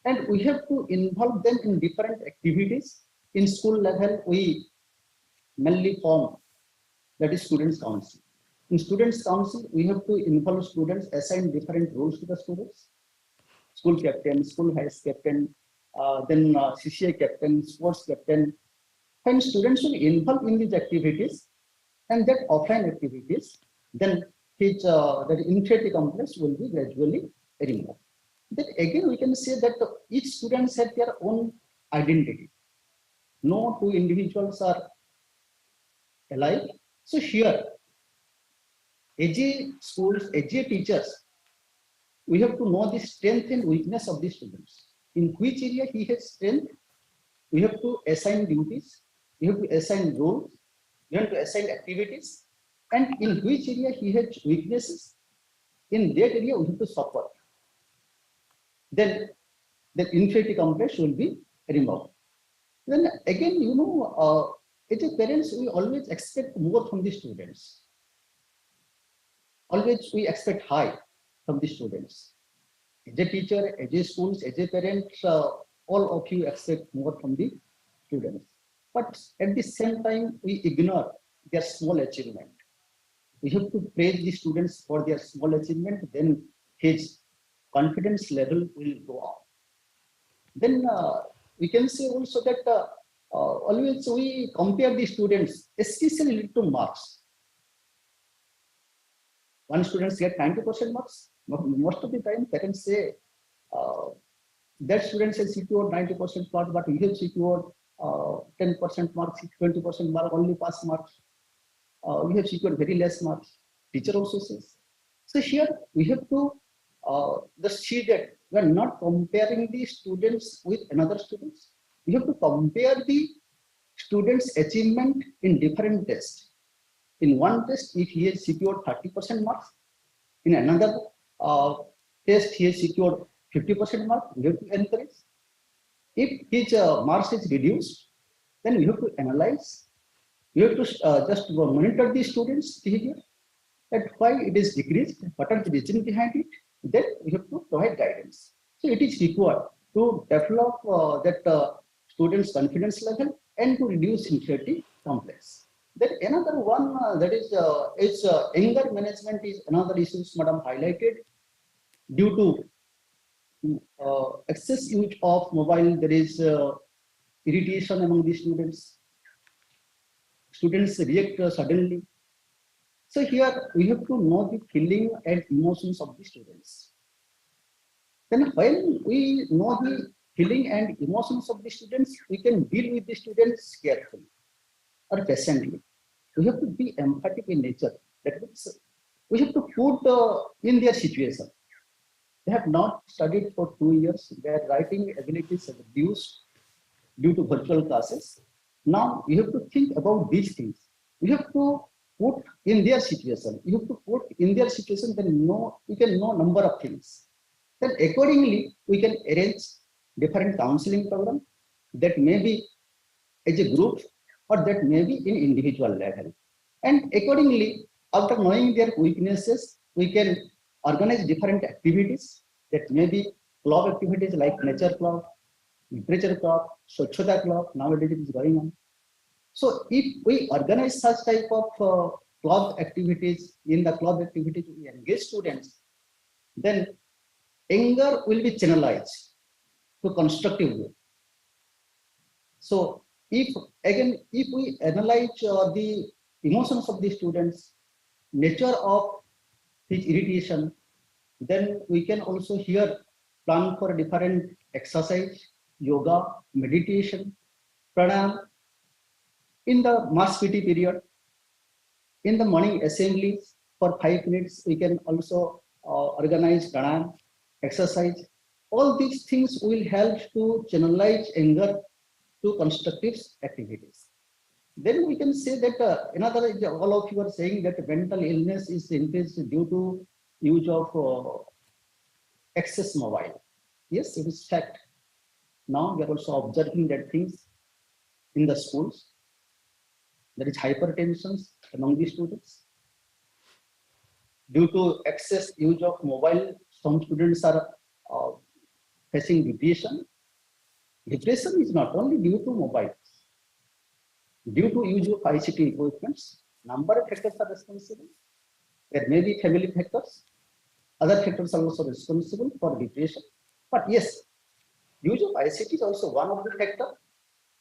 S5: and we have to involve them in different activities. In school level, we mainly form that is students council. In students council, we have to involve students, assign different roles to the students. School captain, school vice captain, then CCA captain, sports captain. When students will involve in these activities and that offline activities, then his that infinity complex will be gradually removed. Then again, we can say that each student has their own identity. No two individuals are alike. So here, as a schools, as a teachers, we have to know the strength and weakness of the students. In which area he has strength, we have to assign duties. you have to assign roles, you have to assign activities, and in which area he has weaknesses, in that area we have to support. Then the inferiority complex will be removed. Then again, as a parents, we always expect more from the students. Always we expect high from the students. As a teacher, as a schools, as a parent, all of you expect more from the students. But at the same time, we ignore their small achievement. We have to praise the students for their small achievement, then his confidence level will go up. Then we can say also that always we compare the students, especially to marks. One student get 90% marks. Most of the time, parents say that student has secured 90% marks, but we have secured 10% marks, 20% mark, only pass marks. We have secured very less marks. Teacher also says. So here we have to just see that we are not comparing the students with another students. We have to compare the students' achievement in different tests. In one test, if he has secured 30% marks, in another test he has secured 50% marks, we have to encourage. If his marks is reduced, then we have to analyze. You have to just monitor the students' behavior, that why it is decreased, what are the reasons behind it, then we have to provide guidance. So it is required to develop that students' confidence level and to reduce inferiority complex. Then another one that is anger management is another issue Madam highlighted. Due to excess use of mobile, there is irritation among the students. Students react suddenly. So here we have to know the feeling and emotions of the students. Then when we know the feeling and emotions of the students, we can deal with the students carefully or patiently. We have to be emphatic in nature. That means we have to put in their situation. They have not studied for 2 years. Their writing abilities have reduced due to virtual classes. Now we have to think about these things. We have to put in their situation. You have to put in their situation, then we can know number of things. Then accordingly, we can arrange different counseling program that may be as a group or that may be in individual level. And accordingly, after knowing their weaknesses, we can organize different activities that may be club activities like nature club, literature club, Swachhata club, nowadays it is going on. So if we organize such type of club activities, in the club activities we engage students, then anger will be channelized to constructive way. So if we analyze the emotions of the students, nature of his irritation, then we can also here plan for a different exercise, yoga, meditation, pranayama. In the mass PT period, in the morning assemblies for 5 minutes, we can also organize pranayama, exercise. All these things will help to channelize anger to constructive activities. Then we can say that all of you are saying that mental illness is increased due to use of excess mobile. Yes, it is fact. Now we are also observing that things in the schools. There is hypertension among the students. Due to excess use of mobile, some students are facing depression. Depression is not only due to mobile. Due to use of ICT equipments, number of factors are responsible. There may be family factors. Other factors are also responsible for depression. But yes, use of ICT is also one of the factors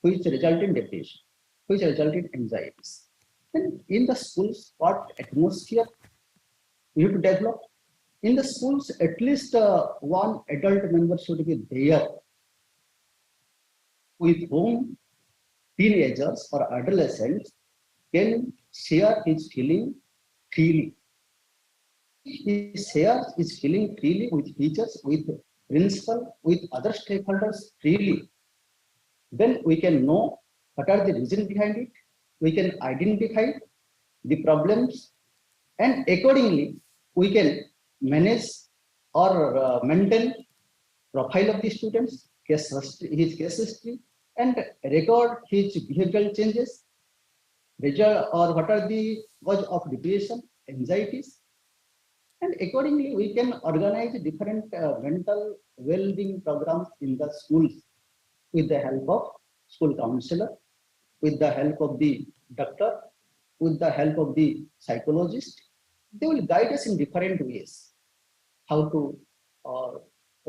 S5: which result in depression, which result in anxieties. Then in the schools, what atmosphere we have to develop? In the schools, at least one adult member should be there with whom teenagers or adolescents can share his feeling freely. He shares his feeling freely with teachers, with principal, with other stakeholders freely. Then we can know what are the reasons behind it, we can identify the problems, and accordingly we can manage or maintain profile of the students, his case history, and record his behavioral changes, result or what are the cause of depression, anxieties, and accordingly we can organize different mental well-being programs in the schools with the help of school counselor, with the help of the doctor, with the help of the psychologist. They will guide us in different ways how to uh,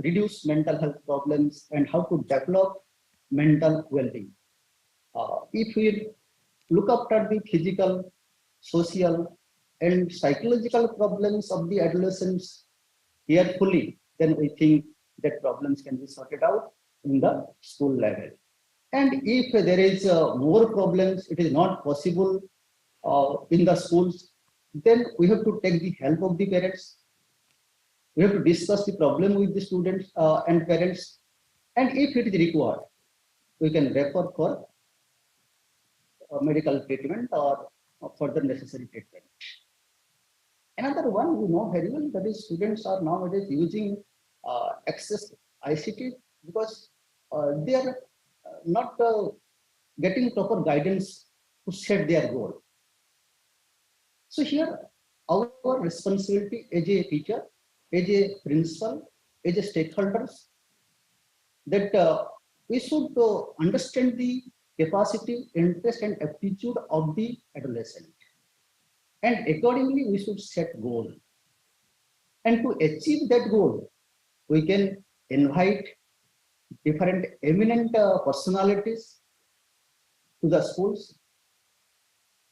S5: reduce mental health problems and how to develop mental well-being. If we look after the physical, social, and psychological problems of the adolescents carefully, then we think that problems can be sorted out in the school level. And if there is more problems, it is not possible in the schools, then we have to take the help of the parents. We have to discuss the problem with the students and parents. And if it is required, we can refer for medical treatment or further necessary treatment. Another one we know very well, that is students are nowadays using access ICT because they are not getting proper guidance to set their goal. So here our responsibility as a teacher, as a principal, as a stakeholders, that we should understand the capacity, interest, and aptitude of the adolescent. And accordingly, we should set goal. And to achieve that goal, we can invite different eminent personalities to the schools.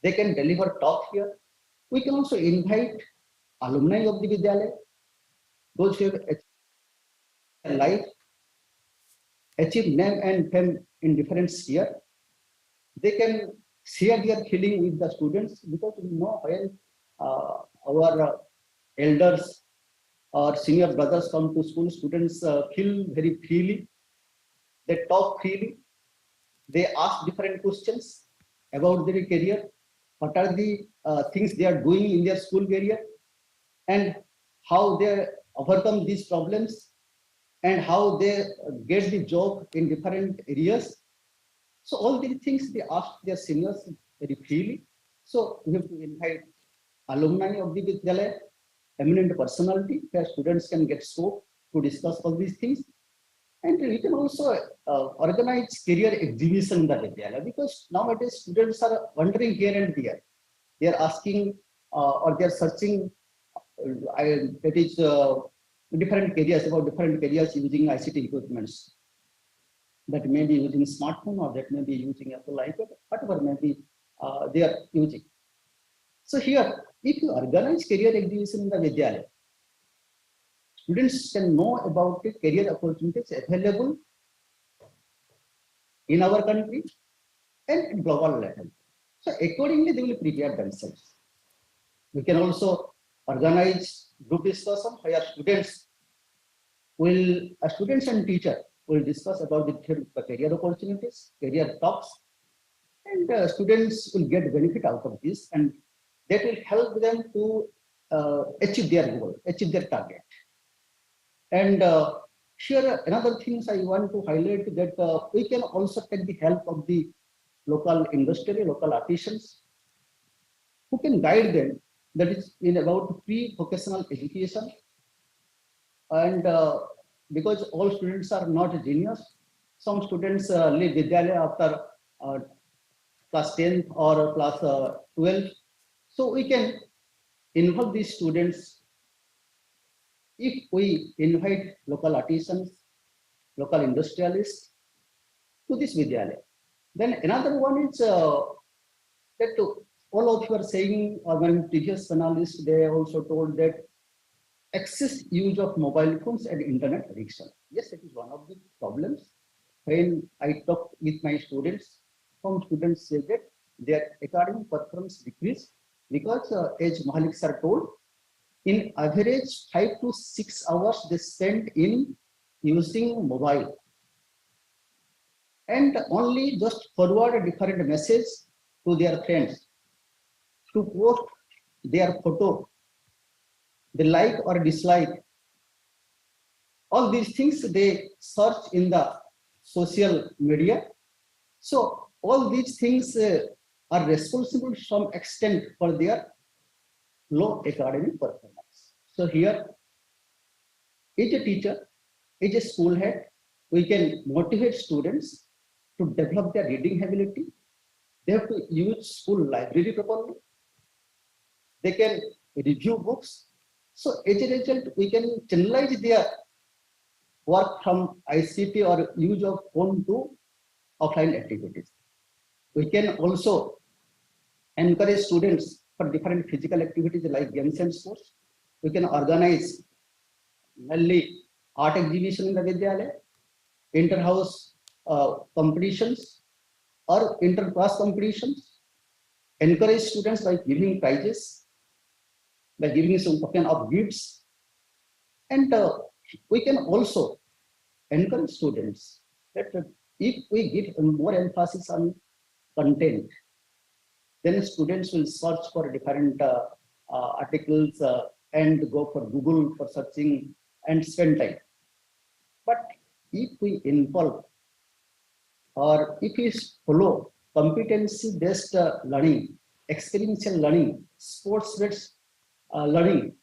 S5: They can deliver talk here. We can also invite alumni of the Vidyalaya, those who have achieved life, achieved name and fame in different sphere. They can share their feeling with the students, because we know when our elders or senior brothers come to school, students feel very freely. They talk freely. They ask different questions about their career. What are the things they are doing in their school career, and how they overcome these problems, and how they get the job in different areas. So all these things they ask their seniors very freely. So we have to invite alumni of the Vidyalaya, eminent personality, where students can get scope to discuss all these things. And we can also organize career exhibition in the Vidyalaya, because nowadays students are wandering here and there. They are asking or they are searching that is different careers, about different careers using ICT equipments. That may be using smartphone, or that may be using Apple iPad, whatever may be they are using. So here, if you organize career exhibition in the Vidyalaya, students can know about the career opportunities available in our country and at global level. So accordingly, they will prepare themselves. We can also organize group discussion where students and teacher will discuss about the career opportunities, career talks, and students will get benefit out of this, and that will help them to achieve their goal, achieve their target. And here another things I want to highlight, that we can also take the help of the local industry, local artisans, who can guide them. That is in about pre-vocational education. And because all students are not genius, some students leave Vidyalaya after class 10 or class 12. So we can involve these students if we invite local artisans, local industrialists to this Vidyalaya. Then another one is that all of you are saying, or my previous panelists, they also told that excess use of mobile phones and internet addiction. Yes, it is one of the problems. When I talk with my students, some students say that their academic performance decrease because, as Mohalik sir told, in average 5 to 6 hours they spend in using mobile. and only just forward a different message to their friends, to post their photo, they like or dislike. All these things they search in the social media. So all these things are responsible to some extent for their low academic performance. So here, as a teacher, as a school head, we can motivate students to develop their reading ability. They have to use school library properly. They can review books. So as a result, we can channelize their work from ICT or use of phone to offline activities. We can also encourage students for different physical activities like games and sports. We can organize mainly art exhibition in the Vidyalaya, inter-house competitions or inter-class competitions, encourage students by giving prizes, by giving some token of gifts, and we can also encourage students that if we give more emphasis on content, then students will search for different articles and go for Google for searching and spend time. But if we involve or if we follow competency-based learning, experiential learning, sports-based learning,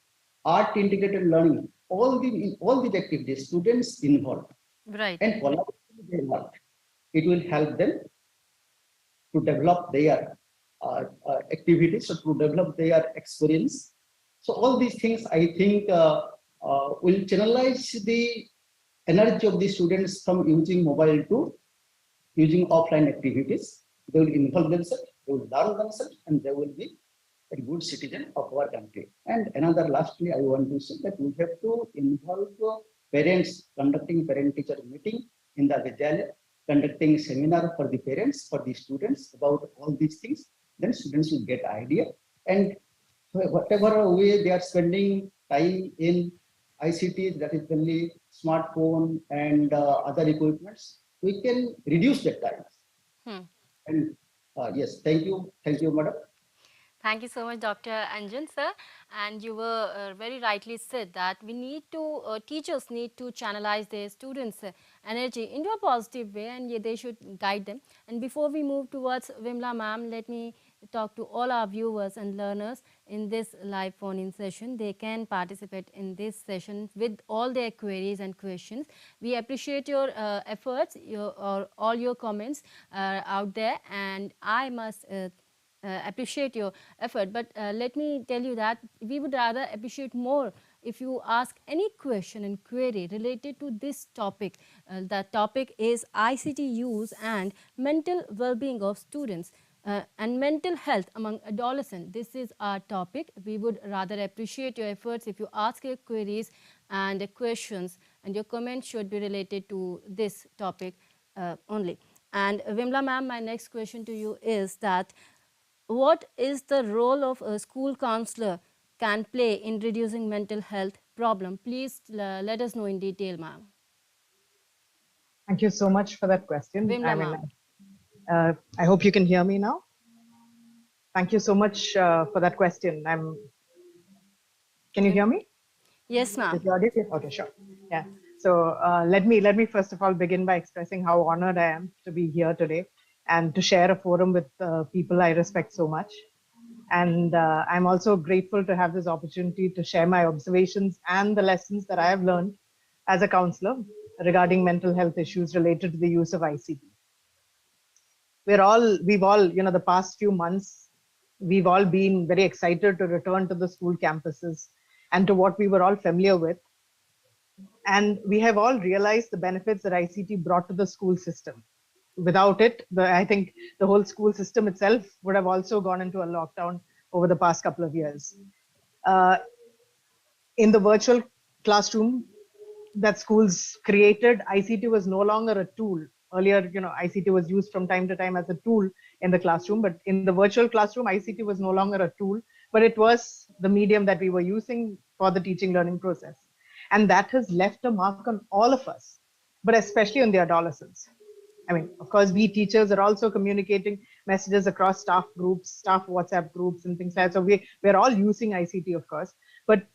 S5: art-integrated learning, all these activities, students involved
S1: Right.
S5: and collaboratively they work, it will help them to develop their activities, or to develop their experience. So all these things, I think, will channelize the energy of the students from using mobile to using offline activities. They will involve themselves, they will learn themselves, and they will be a good citizen of our country. And another, lastly, I want to say that we have to involve parents, conducting parent-teacher meeting in the Vidyalaya, conducting seminar for the parents, for the students about all these things. Then students will get idea, and whatever way they are spending time in ICT, that is only smartphone and other equipments, we can reduce that time.
S1: Hmm.
S5: And yes, thank you, madam.
S1: Thank you so much, Dr. Anjan, sir. And you were very rightly said that we need to, teachers need to channelize their students' energy into a positive way, and they should guide them. And before we move towards Vimala ma'am, let me talk to all our viewers and learners in this live phone-in session. They can participate in this session with all their queries and questions. We appreciate your efforts, all your comments out there, and I must appreciate your effort, but let me tell you that we would rather appreciate more if you ask any question and query related to this topic. The topic is ICT use and mental well-being of students and mental health among adolescents. This is our topic. We would rather appreciate your efforts if you ask your queries and questions, and your comments should be related to this topic only. And Vimala ma'am, my next question to you is that what is the role of a school counselor can play in reducing mental health problem? Please let us know in detail, ma'am.
S6: Thank you so much for that question.
S1: Vimla ma'am.
S6: I hope you can hear me now. Thank you so much for that question. Can you hear me?
S1: Yes, ma'am.
S6: Okay, sure. Yeah. So let me first of all begin by expressing how honored I am to be here today and to share a forum with people I respect so much. And I'm also grateful to have this opportunity to share my observations and the lessons that I have learned as a counselor regarding mental health issues related to the use of ICT. We've all, the past few months, we've all been very excited to return to the school campuses and to what we were all familiar with. And we have all realized the benefits that ICT brought to the school system. Without it, I think the whole school system itself would have also gone into a lockdown over the past couple of years. In the virtual classroom that schools created, ICT was no longer a tool. Earlier, ICT was used from time to time as a tool in the classroom, but in the virtual classroom, ICT was no longer a tool, but it was the medium that we were using for the teaching learning process. And that has left a mark on all of us, but especially on the adolescents. I mean, of course, we teachers are also communicating messages across staff groups, staff WhatsApp groups and things like that. So we're all using ICT, of course, but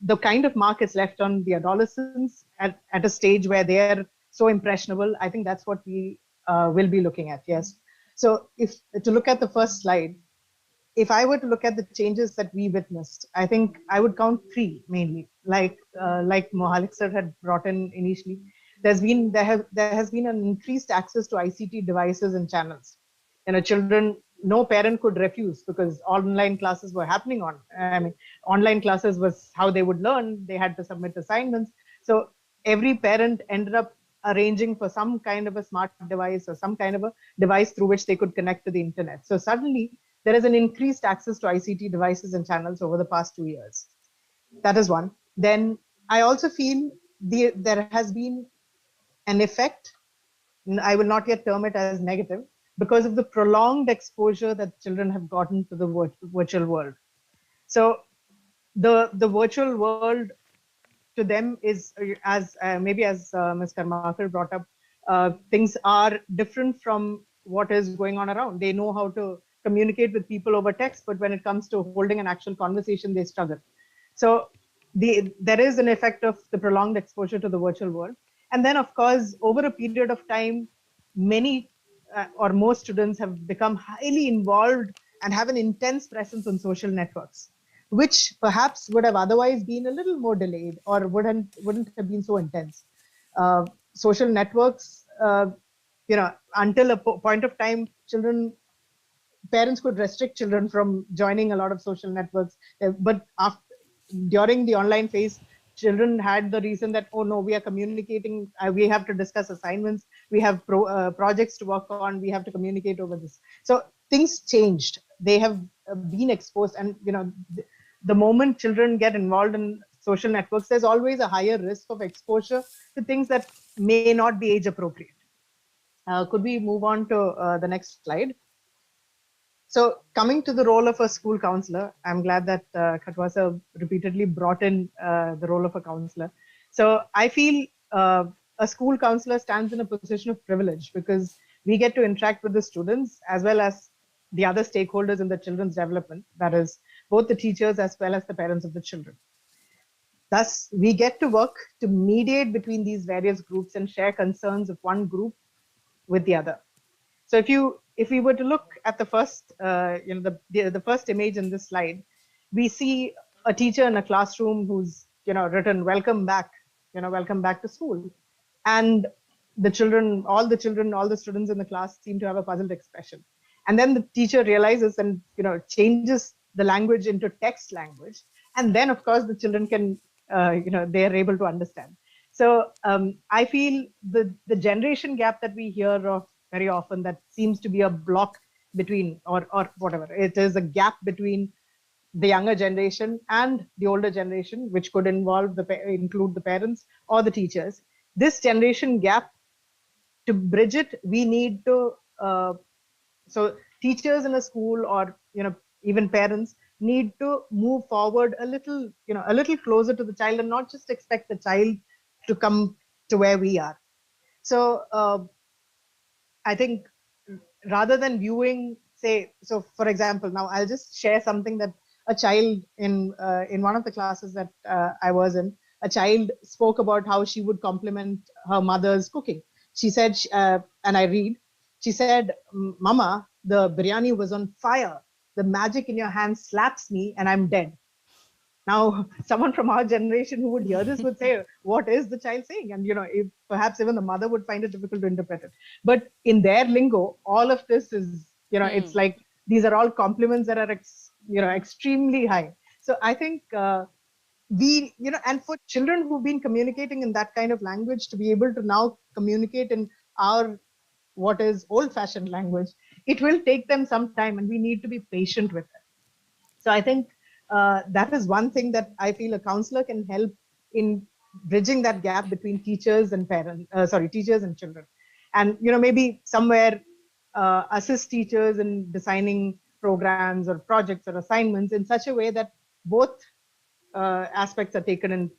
S6: the kind of mark is left on the adolescents at a stage where they're so impressionable. I think that's what we will be looking at. Yes. So if to look at the first slide, if I were to look at the changes that we witnessed, I think I would count three mainly. Like Mohalik sir had brought in initially, there has been an increased access to ICT devices and channels. Children, no parent could refuse because online classes were happening on. I mean, online classes was how they would learn. They had to submit assignments. So every parent ended up arranging for some kind of a smart device or some kind of a device through which they could connect to the internet. So suddenly there is an increased access to ICT devices and channels over the past 2 years. That is one. Then I also feel there has been an effect, I will not yet term it as negative, because of the prolonged exposure that children have gotten to the virtual world. So the virtual world to them is, as Ms. Karmakar brought up, things are different from what is going on around. They know how to communicate with people over text, but when it comes to holding an actual conversation, they struggle. So there is an effect of the prolonged exposure to the virtual world. And then, of course, over a period of time, many or most students have become highly involved and have an intense presence on social networks, which perhaps would have otherwise been a little more delayed or wouldn't have been so intense. Social networks, until a point of time, parents could restrict children from joining a lot of social networks. But during the online phase, children had the reason that, oh no, we are communicating, we have to discuss assignments, we have projects to work on, we have to communicate over this. So things changed. They have been exposed, and the moment children get involved in social networks, there's always a higher risk of exposure to things that may not be age appropriate. Could we move on to the next slide? So coming to the role of a school counselor, I'm glad that Khatua sir repeatedly brought in the role of a counselor. So I feel a school counselor stands in a position of privilege because we get to interact with the students as well as the other stakeholders in the children's development, that is both the teachers as well as the parents of the children. Thus, we get to work to mediate between these various groups and share concerns of one group with the other. So if we were to look at the first, the first image in this slide, we see a teacher in a classroom who's written "Welcome back," welcome back to school, and all the students in the class seem to have a puzzled expression. And then the teacher realizes and changes the language into text language, and then of course the children can they are able to understand. So I feel the generation gap that we hear of very often, that seems to be a block between or whatever, it is a gap between the younger generation and the older generation, which could include the parents or the teachers. This generation gap, to bridge it, we need to so teachers in a school or even parents need to move forward a little closer to the child and not just expect the child to come to where we are. So I think rather than viewing, so for example, now I'll just share something that a child in one of the classes that I was in, a child spoke about how she would compliment her mother's cooking. She said, and I read, she said, "Mama, the biryani was on fire. The magic in your hand slaps me and I'm dead." Now, someone from our generation who would hear this would say, what is the child saying? And, perhaps even the mother would find it difficult to interpret it. But in their lingo, all of this is, it's like, these are all compliments that are, extremely high. So I think and for children who've been communicating in that kind of language to be able to now communicate in our, what is old-fashioned language, it will take them some time and we need to be patient with it. So I think that is one thing that I feel a counselor can help in bridging that gap between teachers and teachers and children. And, maybe somewhere assist teachers in designing programs or projects or assignments in such a way that both aspects are taken in,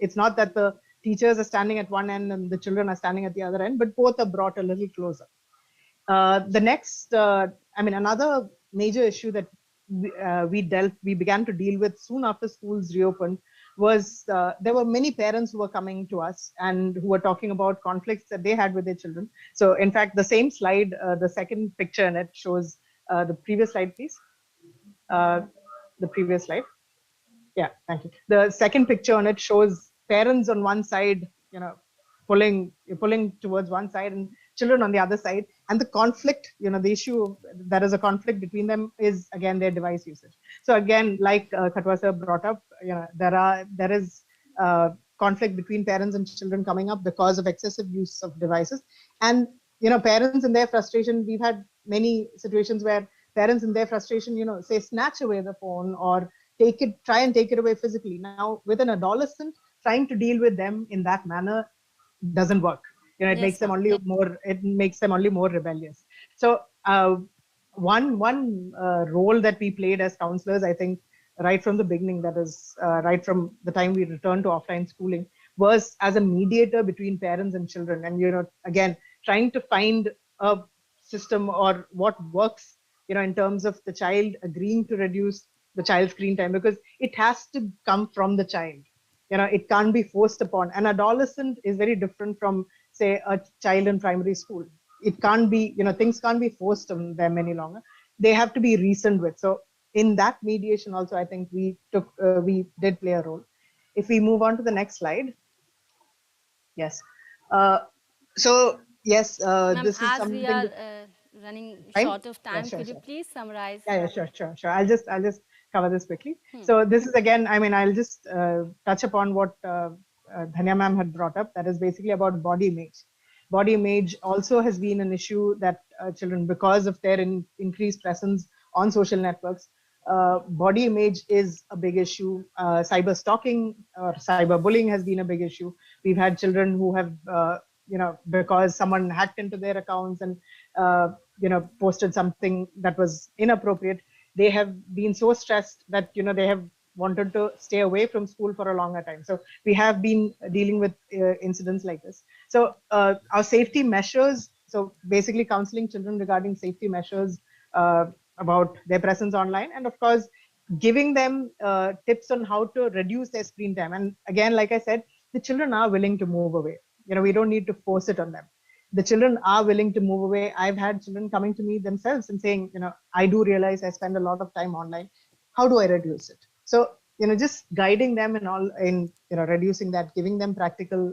S6: it's not that the teachers are standing at one end and the children are standing at the other end, but both are brought a little closer. The next, another major issue that we began to deal with soon after schools reopened was there were many parents who were coming to us and who were talking about conflicts that they had with their children. So in fact, the same slide, the second picture in it shows the previous slide, please. The previous slide. Yeah, thank you. The second picture on it shows parents on one side, pulling towards one side and children on the other side. And the conflict, the issue that is a conflict between them is again their device usage. So again, like Khatua sir brought up, there is conflict between parents and children coming up because of excessive use of devices. And parents in their frustration, we've had many situations where parents in their frustration, say snatch away the phone or try and take it away physically. Now, with an adolescent, trying to deal with them in that manner doesn't work. It makes them only more rebellious. So one role that we played as counselors, I think, right from the beginning, that is right from the time we returned to offline schooling, was as a mediator between parents and children. And again, trying to find a system or what works, in terms of the child agreeing to reduce the child's screen time, because it has to come from the child. It can't be forced upon. An adolescent is very different from, say, a child in primary school. It can't be, things can't be forced on them any longer. They have to be reasoned with. So in that mediation also, I think we did play a role. If we move on to the next slide. Yes. So yes, this is something.
S1: We are running short of time. Could you please summarize?
S6: Yeah, sure. I'll just cover this quickly. So this is again, I'll just touch upon what Dhanya ma'am had brought up. That is basically about body image. Body image also has been an issue that children, because of their increased presence on social networks, body image is a big issue. Cyber stalking or cyber bullying has been a big issue. We've had children who have, because someone hacked into their accounts and, posted something that was inappropriate, they have been so stressed that, they have wanted to stay away from school for a longer time. So we have been dealing with incidents like this. So our safety measures, so basically counseling children regarding safety measures about their presence online, and of course, giving them tips on how to reduce their screen time. And again, like I said, the children are willing to move away. We don't need to force it on them. The children are willing to move away. I've had children coming to me themselves and saying, I do realize I spend a lot of time online. How do I reduce it? So, just guiding them and all in, reducing that, giving them practical,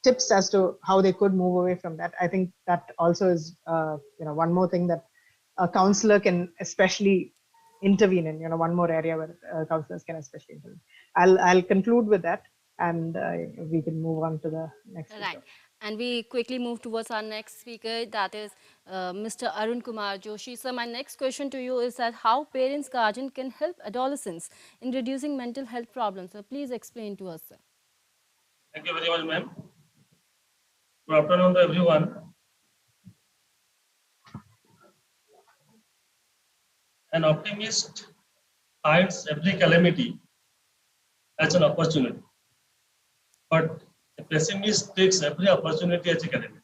S6: tips as to how they could move away from that. I think that also is, one more thing that a counselor can especially intervene in, one more area where counselors can especially intervene. I'll conclude with that, and we can move on to the next speaker.
S1: Right. And we quickly move towards our next speaker, that is Mr. Arun Kumar Joshi. So my next question to you is that how parents, guardians can help adolescents in reducing mental health problems. So please explain to us, sir.
S7: Thank you very much, ma'am. Good afternoon to everyone. An optimist finds every calamity as an opportunity, but a pessimist takes every opportunity as a calamity.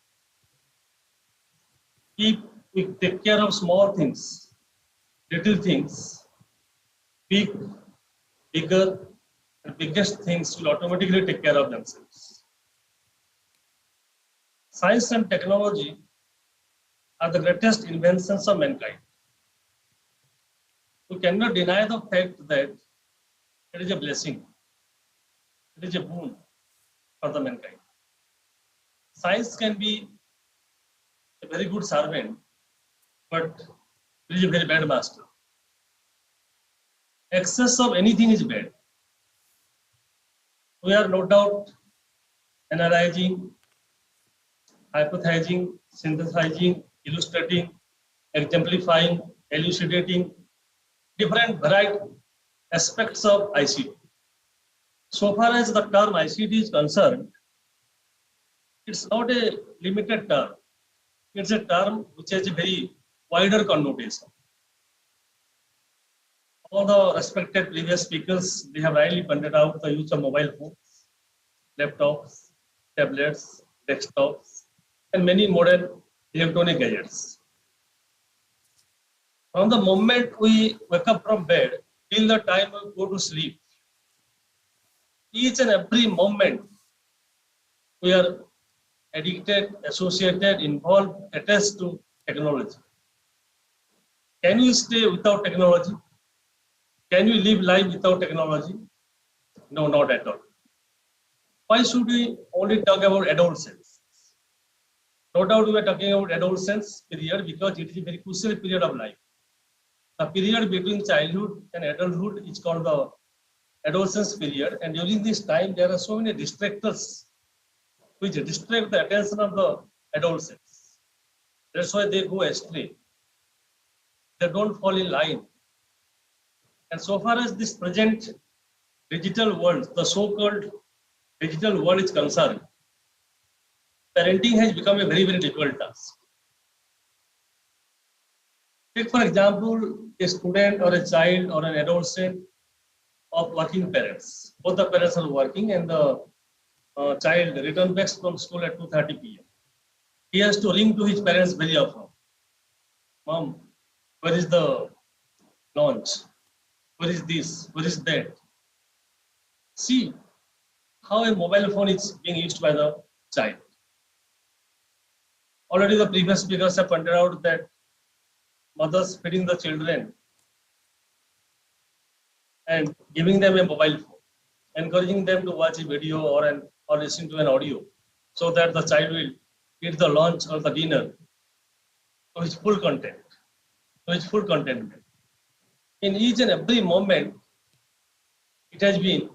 S7: If we take care of small things, little things, bigger and biggest things will automatically take care of themselves. Science and technology are the greatest inventions of mankind. We cannot deny the fact that it is a blessing. It is a boon for the mankind. Science can be a very good servant, but it is a very bad master. Excess of anything is bad. We are no doubt analyzing, hypothesizing, synthesizing, illustrating, exemplifying, elucidating different varied aspects of ICT. So far as the term ICT is concerned, it's not a limited term. It's a term which has a very wider connotation. All the respected previous speakers, they have rightly pointed out the use of mobile phones. laptops, tablets, desktops, and many modern electronic gadgets. From the moment we wake up from bed till the time we go to sleep, each and every moment we are addicted, associated, involved, attached to technology. Can you stay without technology? Can you live life without technology? No, not at all. Why should we only talk about adolescence? No doubt we are talking about adolescence period because it is a very crucial period of life. The period between childhood and adulthood is called the adolescence period, and during this time there are so many distractors which distract the attention of the adolescents. That's why they go astray. They don't fall in line. And so far as this present digital world, the so-called digital world is concerned, parenting has become a very, very difficult task. Take for example, a student or a child or an adolescent of working parents. Both the parents are working and the child returns back from school at 2:30 p.m. He has to ring to his parents very often. Mom, where is the lunch? Where is this? Where is that? See how a mobile phone is being used by the child. Already the previous speakers have pointed out that mothers feeding the children and giving them a mobile phone, encouraging them to watch a video or listen to an audio so that the child will eat the lunch or the dinner to its full content, to its full contentment. In each and every moment, it has been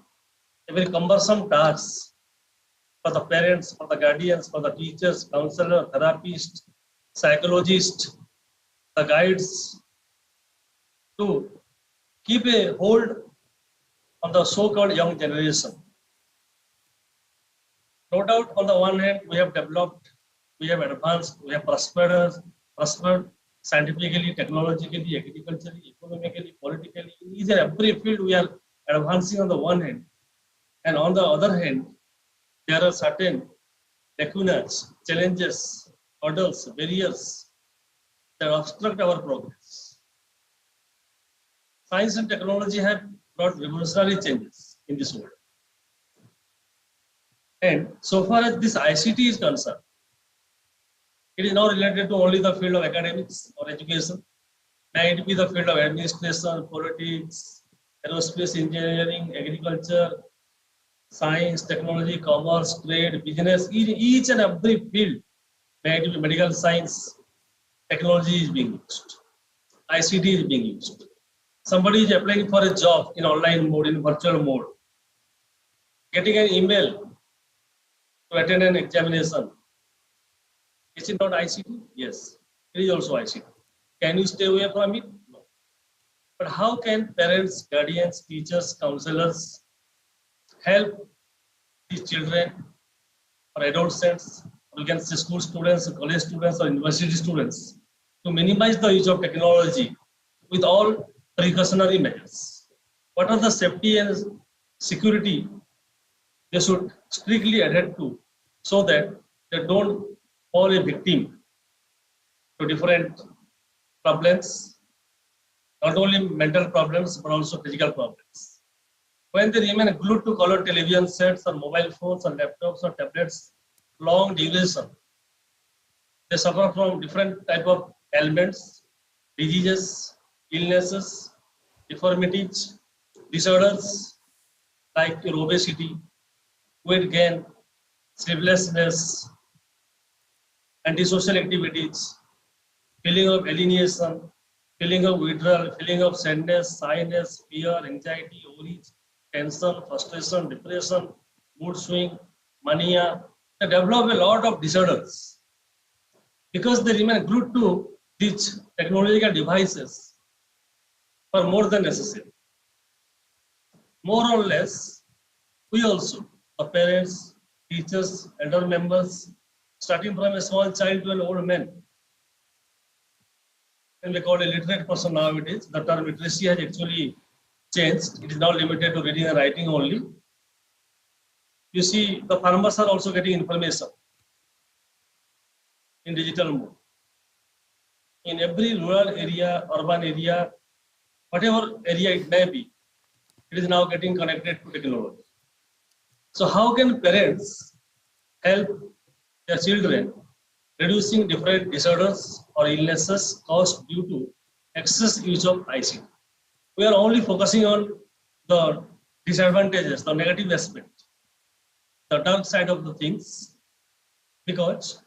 S7: a very cumbersome task for the parents, for the guardians, for the teachers, counselor, therapists, psychologists, the guides to keep a hold on the so-called young generation. No doubt, on the one hand, we have developed, we have advanced, we have prospered scientifically, technologically, agriculturally, economically, politically. In each and every field, we are advancing on the one hand. And on the other hand, there are certain lacunas, challenges, hurdles, barriers that obstruct our progress. Science and technology have brought revolutionary changes in this world. And so far as this ICT is concerned, it is not related to only the field of academics or education. May it be the field of administration, politics, aerospace engineering, agriculture, science, technology, commerce, trade, business, each and every field, may it be medical science, technology is being used. ICT is being used. Somebody is applying for a job in online mode, in virtual mode, getting an email to attend an examination. Is it not ICT? Yes, it is also ICT. Can you stay away from it? No. But how can parents, guardians, teachers, counselors help these children or adolescents, or you can say school students, college students, or university students, to minimize the use of technology with all precautionary measures? What are the safety and security they should strictly adhere to so that they don't fall a victim to different problems, not only mental problems, but also physical problems. When they remain glued to color television sets or mobile phones or laptops or tablets, long duration, they suffer from different type of ailments, diseases, illnesses, deformities, disorders like obesity, weight gain, sleeplessness, antisocial activities, feeling of alienation, feeling of withdrawal, feeling of sadness, shyness, fear, anxiety, worry, tension, frustration, depression, mood swing, mania. They develop a lot of disorders because they remain glued to these technological devices for more than necessary. More or less, we also, the parents, teachers, elder members, starting from a small child to an old man, and we call a literate person nowadays. The term literacy has actually changed. It is now limited to reading and writing only. You see, the farmers are also getting information in digital mode. In every rural area, urban area, whatever area it may be, it is now getting connected to technology. So how can parents help their children reducing different disorders or illnesses caused due to excess use of ICT? We are only focusing on the disadvantages, the negative aspect, the dark side of the things, because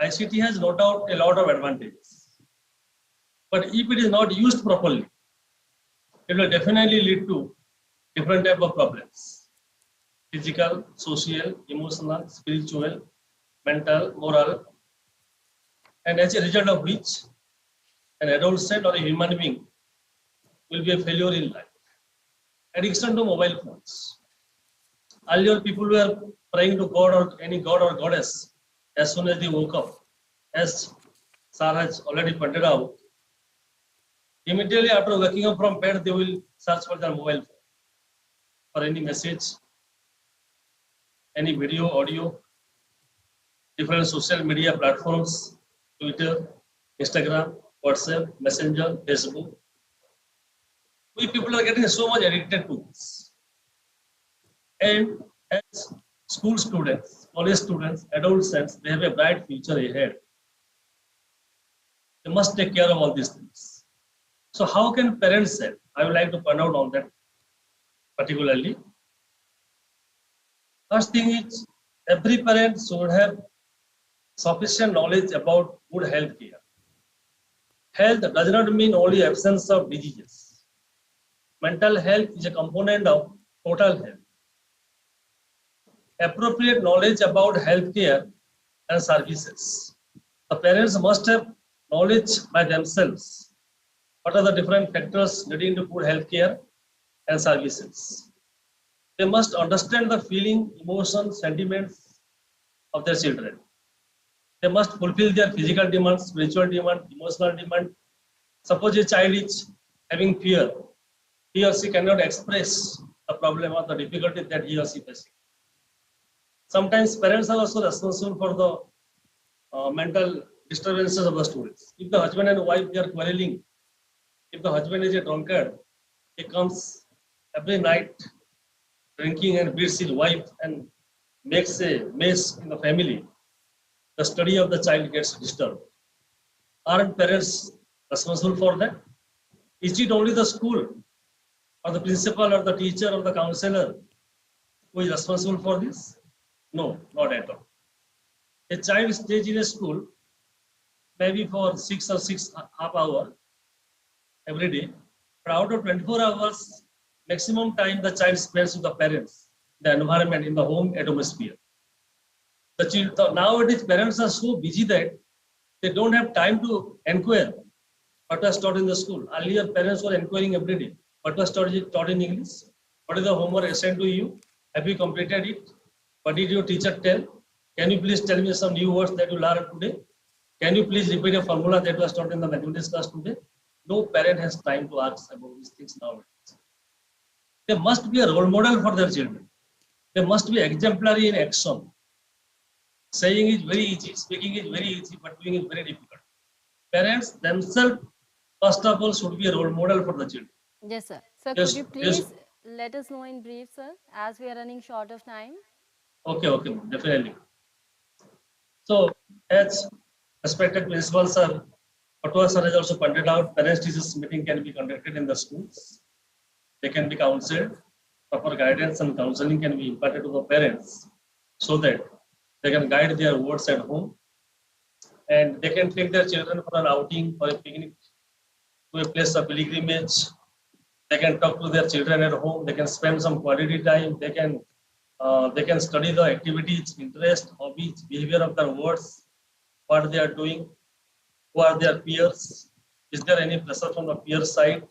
S7: ICT has no doubt a lot of advantages. But if it is not used properly, it will definitely lead to different type of problems: physical, social, emotional, spiritual, mental, moral, and as a result of which an adolescent or a human being will be a failure in life. Addiction to mobile phones. Earlier, people were praying to God or any god or goddess as soon as they woke up. As Sir has already pointed out, immediately after waking up from bed, they will search for their mobile phone for any message, any video, audio, different social media platforms, Twitter, Instagram, WhatsApp, Messenger, Facebook. We people are getting so much addicted to this. And as school students, college students, adolescents, they have a bright future ahead. They must take care of all these things. So how can parents help? I would like to point out on that particularly. First thing is, every parent should have sufficient knowledge about good health care. Health does not mean only absence of diseases. Mental health is a component of total health. Appropriate knowledge about healthcare and services. The parents must have knowledge by themselves. What are the different factors leading to good healthcare and services? They must understand the feeling, emotions, sentiments of their children. They must fulfill their physical demands, spiritual demand, emotional demand. Suppose a child is having fear, he or she cannot express the problem or the difficulty that he or she facing. Sometimes parents are also responsible for the mental disturbances of the students. If the husband and wife they are quarreling, if the husband is a drunkard, he comes every night drinking and beats his wife and makes a mess in the family, the study of the child gets disturbed. Aren't parents responsible for that? Is it only the school or the principal or the teacher or the counselor who is responsible for this? No, not at all. A child stays in a school maybe for 6.5 hours every day, but out of 24 hours, maximum time the child spends with the parents, the environment, in the home atmosphere. Nowadays, parents are so busy that they don't have time to inquire what was taught in the school. Earlier, parents were inquiring every day. What was taught in English? What is the homework assigned to you? Have you completed it? What did your teacher tell? Can you please tell me some new words that you learned today? Can you please repeat a formula that was taught in the mathematics class today? No parent has time to ask about these things nowadays. There must be a role model for their children. They must be exemplary in action. Saying is very easy, speaking is very easy, but doing is very difficult. Parents themselves, first of all, should be a role model for the children.
S1: Yes, sir. Sir,
S7: Yes,
S1: could you please let us know in brief, sir, as we are running short of time?
S7: Okay, definitely. So, as respected principal sir, Khatua sir has also pointed out, parents-teachers meeting can be conducted in the schools. They can be counseled. Proper guidance and counseling can be imparted to the parents so that they can guide their words at home, and they can take their children for an outing, for a picnic, to a place of pilgrimage. They can talk to their children at home. They can spend some quality time. They can study the activities, interest, hobbies, behavior of their words, what they are doing, who are their peers, is there any pressure from the peer side,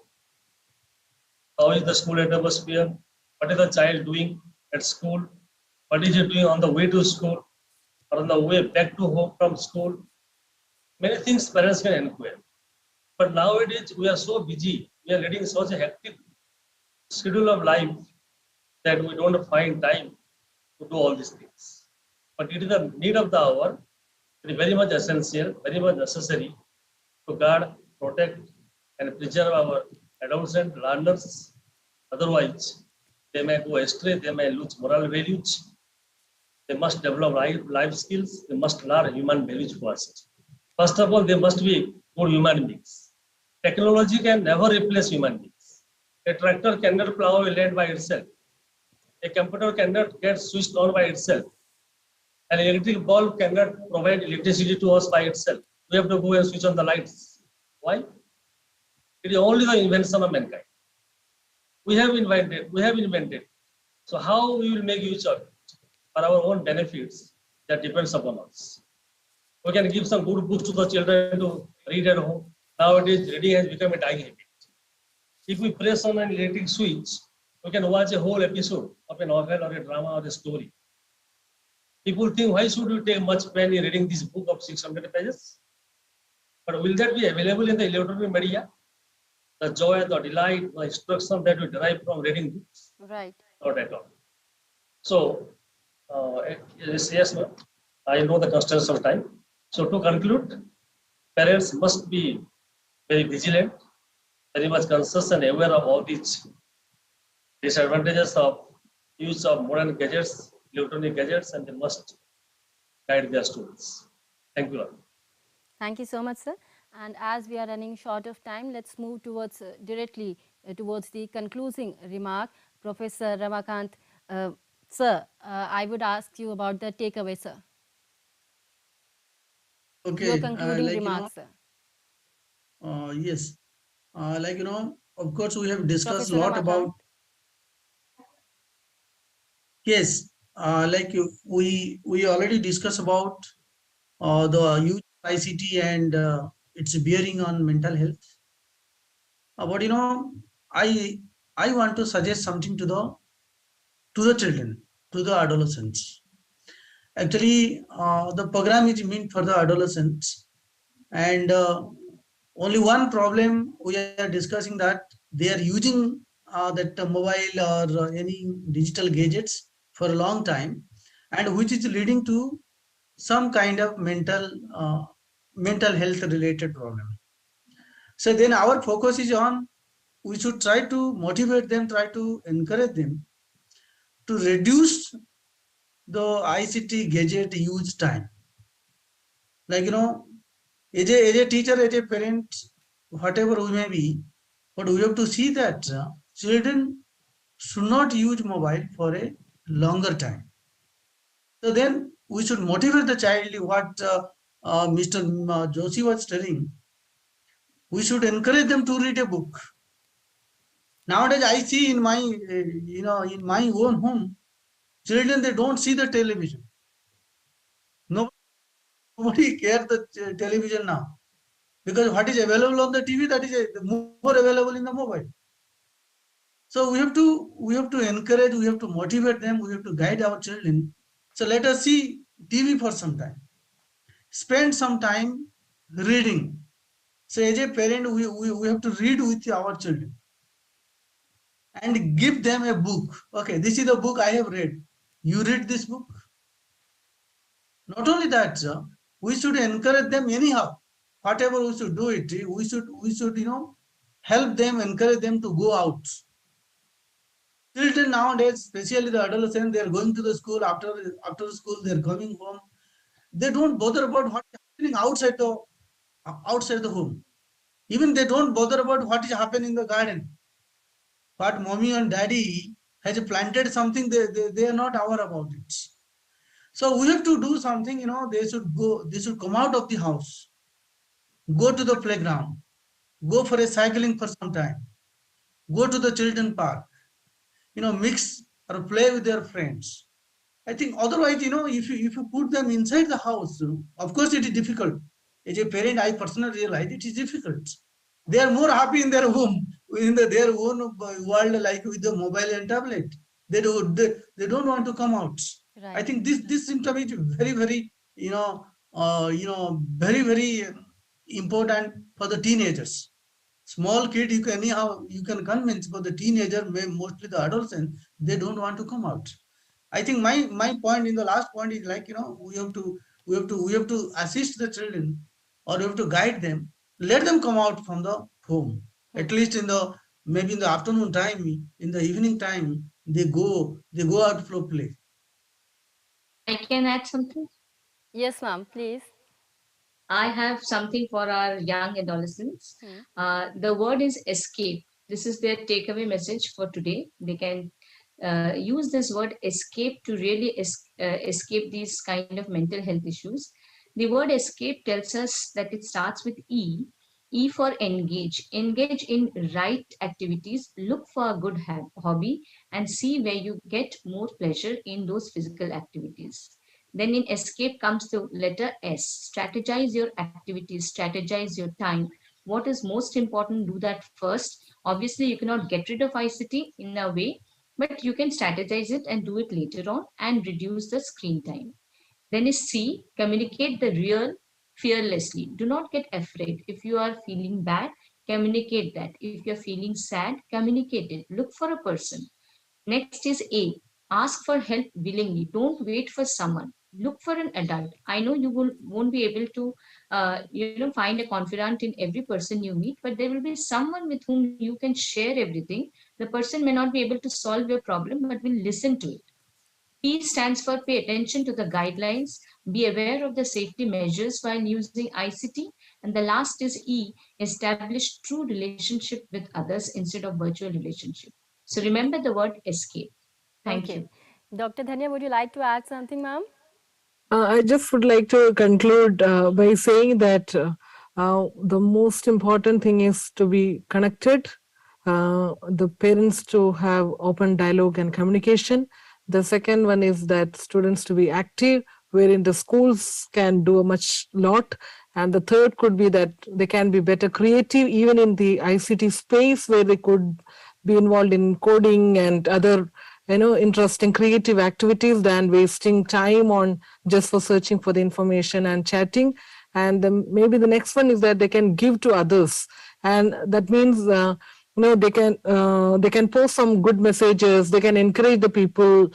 S7: how is the school atmosphere, what is the child doing at school, what is he doing on the way to school or on the way back to home from school. Many things parents can inquire. But nowadays we are so busy, we are leading such a hectic schedule of life that we don't find time to do all these things. But it is the need of the hour. It is very much essential, very much necessary to guard, protect, and preserve our adolescent learners. Otherwise, they may go astray, they may lose moral values. They must develop life skills. They must learn human values first. First of all, they must be good human beings. Technology can never replace human beings. A tractor cannot plow a land by itself. A computer cannot get switched on by itself. An electric bulb cannot provide electricity to us by itself. We have to go and switch on the lights. Why? It is only the invention of mankind. We have invented. So how we will make use of it for our own benefits, that depends upon us. We can give some good books to the children to read at home. Nowadays, reading has become a dying habit. If we press on an electric switch, we can watch a whole episode of a novel or a drama or a story. People think, why should we take much pain in reading this book of 600 pages? But will that be available in the electronic media? The joy, the delight, the instruction that we derive from reading books?
S1: Right.
S7: Not at all. So, yes, ma'am. I know the constraints of time. So to conclude, parents must be very vigilant, very much conscious and aware of all these disadvantages of use of modern gadgets, electronic gadgets, and they must guide their students. Thank you all.
S1: Thank you so much, sir. And as we are running short of time, let's move towards directly towards the concluding remark. Professor Ramakant, sir, I would ask you about the takeaway, sir.
S3: Okay.
S1: Your concluding remarks, sir.
S3: Yes. Of course, we have discussed
S1: Professor
S3: a lot
S1: Ramakant.
S3: about. Yes. We already discussed about the use of ICT and its bearing on mental health. But I want to suggest something to the children, to the adolescents. Actually, the program is meant for the adolescents, and only one problem we are discussing, that they are using that mobile or any digital gadgets for a long time, and which is leading to some kind of mental health related problem. So then our focus is on, we should try to motivate them, try to encourage them to reduce the ICT gadget use time. As a teacher, as a parent, whatever we may be, but we have to see that children should not use mobile for a longer time. So then we should motivate the child, what Mr. Joshi was telling. We should encourage them to read a book. Nowadays, I see in my, in my own home, children, they don't see the television. Nobody cares the television now, because what is available on the TV, that is more available in the mobile. So we have to encourage, we have to motivate them, we have to guide our children. So let us see TV for some time. Spend some time reading. So as a parent, we have to read with our children and give them a book. Okay, this is the book I have read. You read this book. Not only that, we should encourage them anyhow. Whatever we should do it, we should help them, encourage them to go out. Children nowadays, especially the adolescents, they are going to the school. After school, they are coming home. They don't bother about what is happening outside the home. Even they don't bother about what is happening in the garden. But mommy and daddy has planted something, they are not aware about it. So we have to do something, they should come out of the house, go to the playground, go for a cycling for some time, go to the children park, mix or play with their friends. I think otherwise, if you put them inside the house, of course it is difficult. As a parent, I personally realize it is difficult. They are more happy in their home, in their own world, like with the mobile and tablet. They don't want to come out. Right. I think this symptom is very, very, very, very important for the teenagers. Small kid, you can convince, but the teenager, mostly the adolescent, they don't want to come out. I think my point in the last point is like, we have to assist the children, or we have to guide them. Let them come out from the home, at least in the maybe in the afternoon time, in the evening time, they go out for play.
S4: I can add something.
S1: Yes, ma'am, please.
S4: I have something for our young adolescents. The word is escape. This is their takeaway message for today. They can use this word escape to really escape these kind of mental health issues. The word escape tells us that it starts with E. E for engage. Engage in right activities. Look for a good hobby and see where you get more pleasure in those physical activities. Then in escape comes the letter S. Strategize your activities, strategize your time. What is most important, do that first. Obviously, you cannot get rid of ICT in a way, but you can strategize it and do it later on and reduce the screen time. Then is C, communicate the real fearlessly. Do not get afraid. If you are feeling bad, communicate that. If you're feeling sad, communicate it. Look for a person. Next is A. Ask for help willingly. Don't wait for someone. Look for an adult. I know you won't be able to, find a confidant in every person you meet, but there will be someone with whom you can share everything. The person may not be able to solve your problem, but will listen to it. P stands for pay attention to the guidelines, be aware of the safety measures while using ICT. And the last is E, establish true relationship with others instead of virtual relationship. So remember the word escape. Thank
S1: Okay.
S4: you.
S1: Dr. Dhanya, would you like to add something, ma'am?
S2: I just would like to conclude by saying that the most important thing is to be connected, the parents to have open dialogue and communication. The second one is that students to be active, wherein the schools can do a much lot. And the third could be that they can be better creative, even in the ICT space, where they could be involved in coding and other interesting creative activities than wasting time on just for searching for the information and chatting. And maybe the next one is that they can give to others, and that means they can post some good messages, they can encourage the people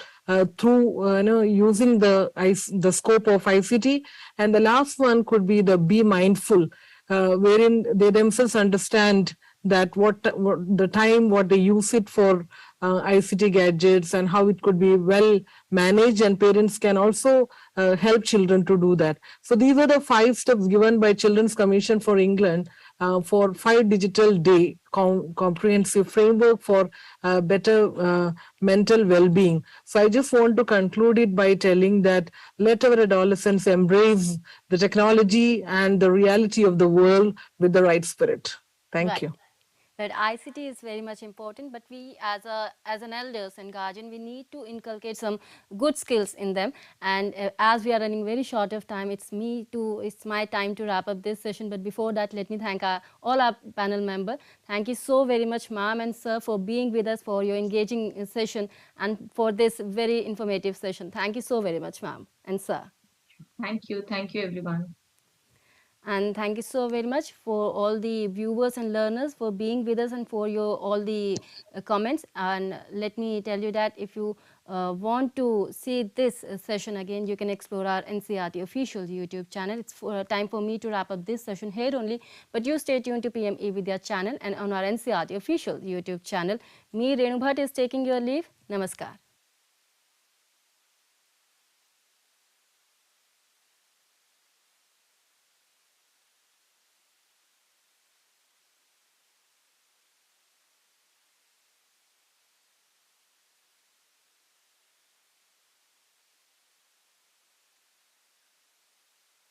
S2: through using the scope of ICT. And the last one could be the be mindful, wherein they themselves understand that what the time what they use it for ICT gadgets and how it could be well managed, and parents can also help children to do that. So these are the 5 steps given by Children's Commission for England for 5 digital day comprehensive framework for better mental well-being. So I just want to conclude it by telling that let our adolescents embrace the technology and the reality of the world with the right spirit. Thank you.
S1: That ICT is very much important, but we as an elders and guardian, we need to inculcate some good skills in them. And as we are running very short of time, it's my time to wrap up this session. But before that, let me thank all our panel members. Thank you so very much, ma'am and sir, for being with us, for your engaging session, and for this very informative session. Thank you so very much, ma'am and sir.
S4: Thank you everyone.
S1: And thank you so very much for all the viewers and learners for being with us and for your all the comments. And let me tell you that if you want to see this session again, you can explore our NCRT official YouTube channel. It's time for me to wrap up this session here only, but you stay tuned to PMeVIDYA channel and on our NCRT official YouTube channel. Me, Renu Bhatt, is taking your leave. Namaskar.